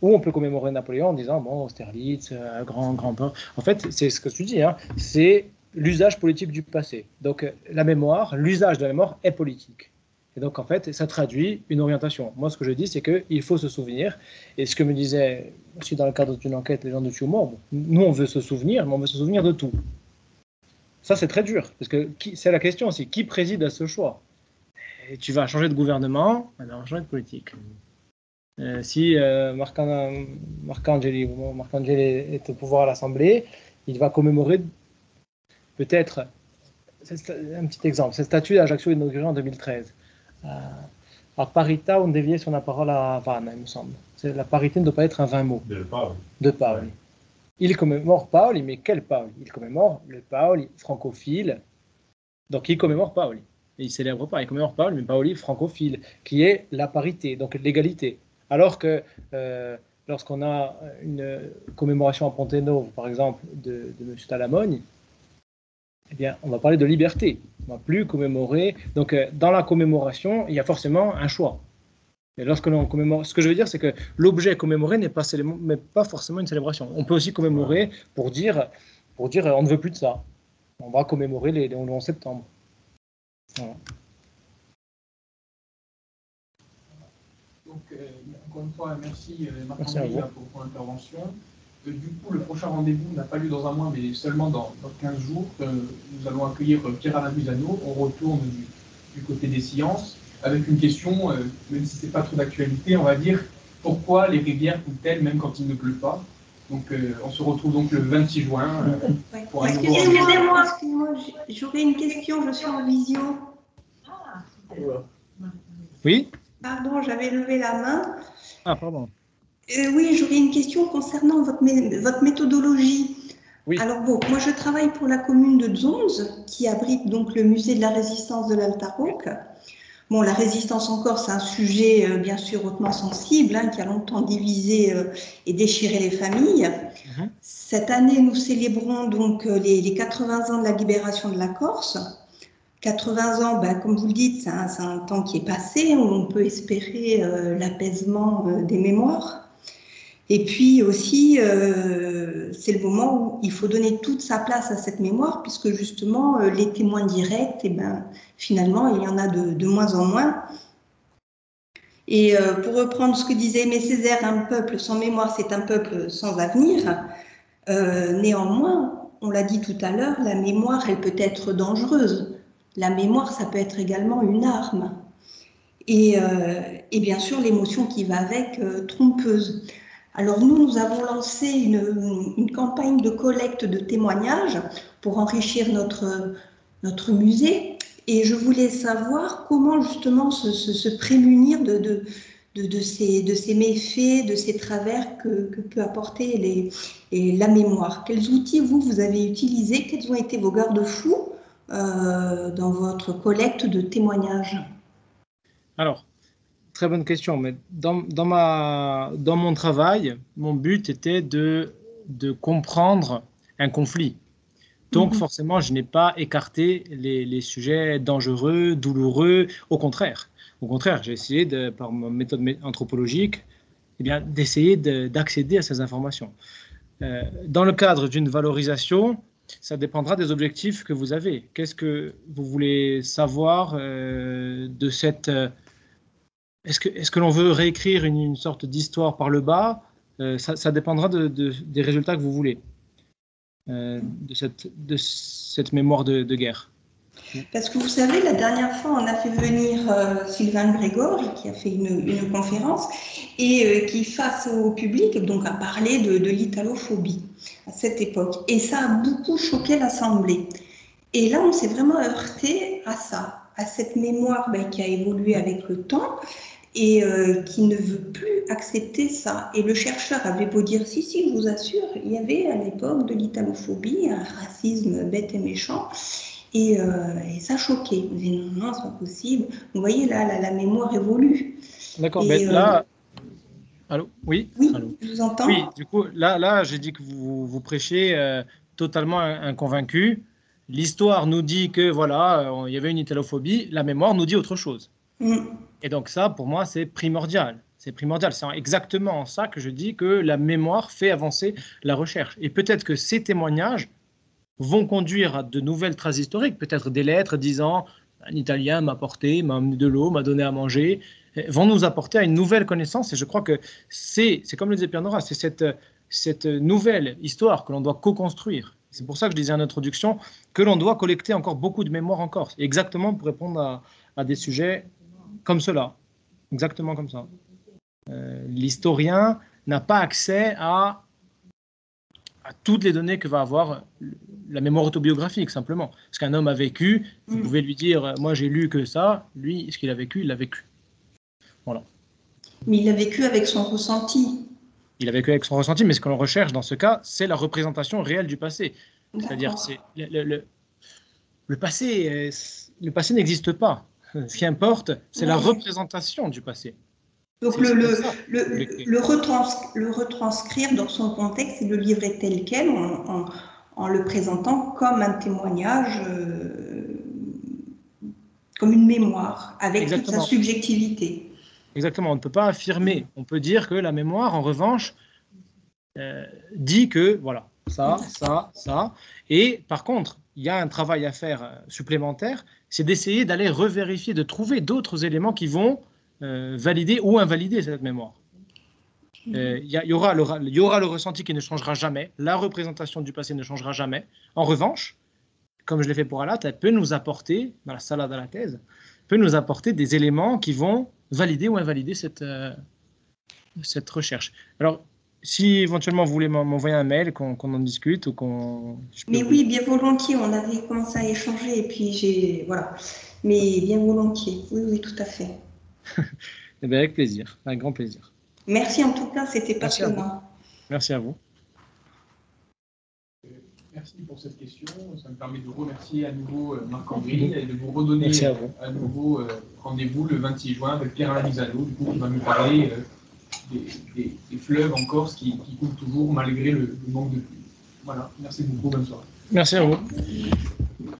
Ou on peut commémorer Napoléon en disant, bon, Austerlitz, un grand port. En fait, c'est ce que tu dis, hein, c'est l'usage politique du passé. Donc la mémoire, l'usage de la mémoire est politique. Et donc en fait, ça traduit une orientation. Moi, ce que je dis, c'est qu'il faut se souvenir. Et ce que me disait aussi dans le cadre d'une enquête les gens de Tumor, nous on veut se souvenir, mais on veut se souvenir de tout. Ça, c'est très dur, parce que c'est la question aussi, qui préside à ce choix? Et tu vas changer de gouvernement, alors on va changer de politique. Si Marcangeli est au pouvoir à l'Assemblée, il va commémorer peut-être, un petit exemple, cette statue d'Ajaccio inaugurée en 2013. A parità on déviait sur la parole à Vannes, il me semble. La parité ne doit pas être un 20 mots. De Paoli. De Paoli. Il commémore Paoli, mais quel Paoli? Il commémore le Paoli francophile. Donc il commémore Paoli. Et il ne célèbre pas, il commémore Paoli, mais Paoli francophile, qui est la parité, donc l'égalité. Alors que lorsqu'on a une commémoration à Pontenove, par exemple, de M. Talamogne, eh bien, on va parler de liberté. On ne va plus commémorer. Donc, dans la commémoration, il y a forcément un choix. Et lorsque l'on commémore, ce que je veux dire, c'est que l'objet commémoré n'est pas forcément une célébration. On peut aussi commémorer pour dire on ne veut plus de ça. On va commémorer le 11 septembre. Voilà. Donc, encore une fois, merci Merci à Marc-André vous. pour ton intervention. Du coup, le prochain rendez-vous n'a pas lieu dans un mois, mais seulement dans 15 jours. Nous allons accueillir Pierre-Alain Buzano. On retourne du côté des sciences avec une question, même si ce n'est pas trop d'actualité, on va dire pourquoi les rivières coulent-elles même quand il ne pleut pas. Donc, on se retrouve donc le 26 juin pour un nouveau rendez-vous. Excusez-moi, j'aurais une question, je suis en visio. Oui? Pardon, j'avais levé la main. Ah, pardon. Oui, j'aurais une question concernant votre méthodologie. Oui. Alors bon, moi je travaille pour la commune de Dzonz, qui abrite donc le musée de la résistance de l'Altaroc. Bon, la résistance en Corse, c'est un sujet bien sûr hautement sensible, qui a longtemps divisé et déchiré les familles. Cette année, nous célébrons donc les 80 ans de la libération de la Corse. 80 ans, comme vous le dites, c'est un temps qui est passé, où on peut espérer l'apaisement des mémoires. Et puis aussi, c'est le moment où il faut donner toute sa place à cette mémoire, puisque justement, les témoins directs, finalement, il y en a de moins en moins. Et pour reprendre ce que disait Aimé Césaire, un peuple sans mémoire, c'est un peuple sans avenir. Néanmoins, on l'a dit tout à l'heure, la mémoire, elle peut être dangereuse. La mémoire, ça peut être également une arme. Et bien sûr, l'émotion qui va avec, trompeuse. Alors nous avons lancé une campagne de collecte de témoignages pour enrichir notre musée. Et je voulais savoir comment justement se prémunir de ces méfaits, de ces travers que peut apporter la mémoire. Quels outils vous avez utilisés? Quels ont été vos garde-fous dans votre collecte de témoignages? Alors, très bonne question, mais dans mon travail, mon but était de comprendre un conflit. Donc forcément, je n'ai pas écarté les sujets dangereux, douloureux. Au contraire, j'ai essayé, par ma méthode anthropologique, d'essayer d'accéder à ces informations. Dans le cadre d'une valorisation, ça dépendra des objectifs que vous avez. Qu'est-ce que vous voulez savoir de cette... Est-ce que l'on veut réécrire une sorte d'histoire par le bas? Ça dépendra des résultats que vous voulez, de cette mémoire de guerre. Parce que vous savez, la dernière fois, on a fait venir Sylvain Grégor, qui a fait une conférence, et qui, face au public, donc a parlé de l'italophobie à cette époque. Et ça a beaucoup choqué l'Assemblée. Et là, on s'est vraiment heurté à ça, à cette mémoire qui a évolué avec le temps et qui ne veut plus accepter ça. Et le chercheur avait beau dire, si, je vous assure, il y avait à l'époque de l'italophobie, un racisme bête et méchant. Et ça choquait. On disait non, c'est pas possible. Vous voyez, là, la mémoire évolue. D'accord, mais là... Allô? Oui, oui, allô. Je vous entends. Oui, du coup, là j'ai dit que vous prêchez totalement inconvaincu. L'histoire nous dit que, voilà, il y avait une italophobie. La mémoire nous dit autre chose. Et donc ça, pour moi, c'est primordial. C'est primordial. C'est exactement ça que je dis que la mémoire fait avancer la recherche. Et peut-être que ces témoignages vont conduire à de nouvelles traces historiques, peut-être des lettres disant un Italien m'a porté, m'a amené de l'eau, m'a donné à manger, vont nous apporter à une nouvelle connaissance. Et je crois que c'est comme le disait Pierre Nora, c'est cette nouvelle histoire que l'on doit co-construire. C'est pour ça que je disais en introduction que l'on doit collecter encore beaucoup de mémoire en Corse, exactement pour répondre à des sujets comme cela, exactement comme ça. L'historien n'a pas accès à toutes les données que va avoir la mémoire autobiographique, simplement. Parce qu'un homme a vécu, vous pouvez lui dire, moi j'ai lu que ça, lui, ce qu'il a vécu, il l'a vécu. Voilà. Mais il a vécu avec son ressenti. Il a vécu avec son ressenti, mais ce que l'on recherche dans ce cas, c'est la représentation réelle du passé. C'est-à-dire, le passé n'existe pas. Ce qui importe, c'est la représentation du passé. Donc le retranscrire dans son contexte et le livrer tel quel en le présentant comme un témoignage, comme une mémoire, avec toute sa subjectivité. Exactement, on ne peut pas affirmer. On peut dire que la mémoire, en revanche, dit que voilà, ça. Et par contre, il y a un travail à faire supplémentaire, c'est d'essayer d'aller revérifier, de trouver d'autres éléments qui vont valider ou invalider cette mémoire. Il y aura le ressenti qui ne changera jamais, la représentation du passé ne changera jamais. En revanche, comme je l'ai fait pour Alat, elle peut nous apporter, dans la salade à la thèse, peut nous apporter des éléments qui vont valider ou invalider cette recherche. Alors, si éventuellement vous voulez m'envoyer un mail, qu'on en discute ou qu'on... Mais oui, bien volontiers, on avait commencé à échanger et puis voilà. Mais bien volontiers, oui, tout à fait. Eh bien, avec plaisir, avec grand plaisir. Merci en tout cas, c'était passionnant. Merci à vous. Merci pour cette question. Ça me permet de remercier à nouveau Marc-André et de vous redonner à nouveau rendez-vous le 26 juin avec Pierre Alizano, du coup, qui va nous parler des fleuves en Corse qui coulent toujours malgré le manque de pluie. Voilà, merci beaucoup, bonne soirée. Merci à vous.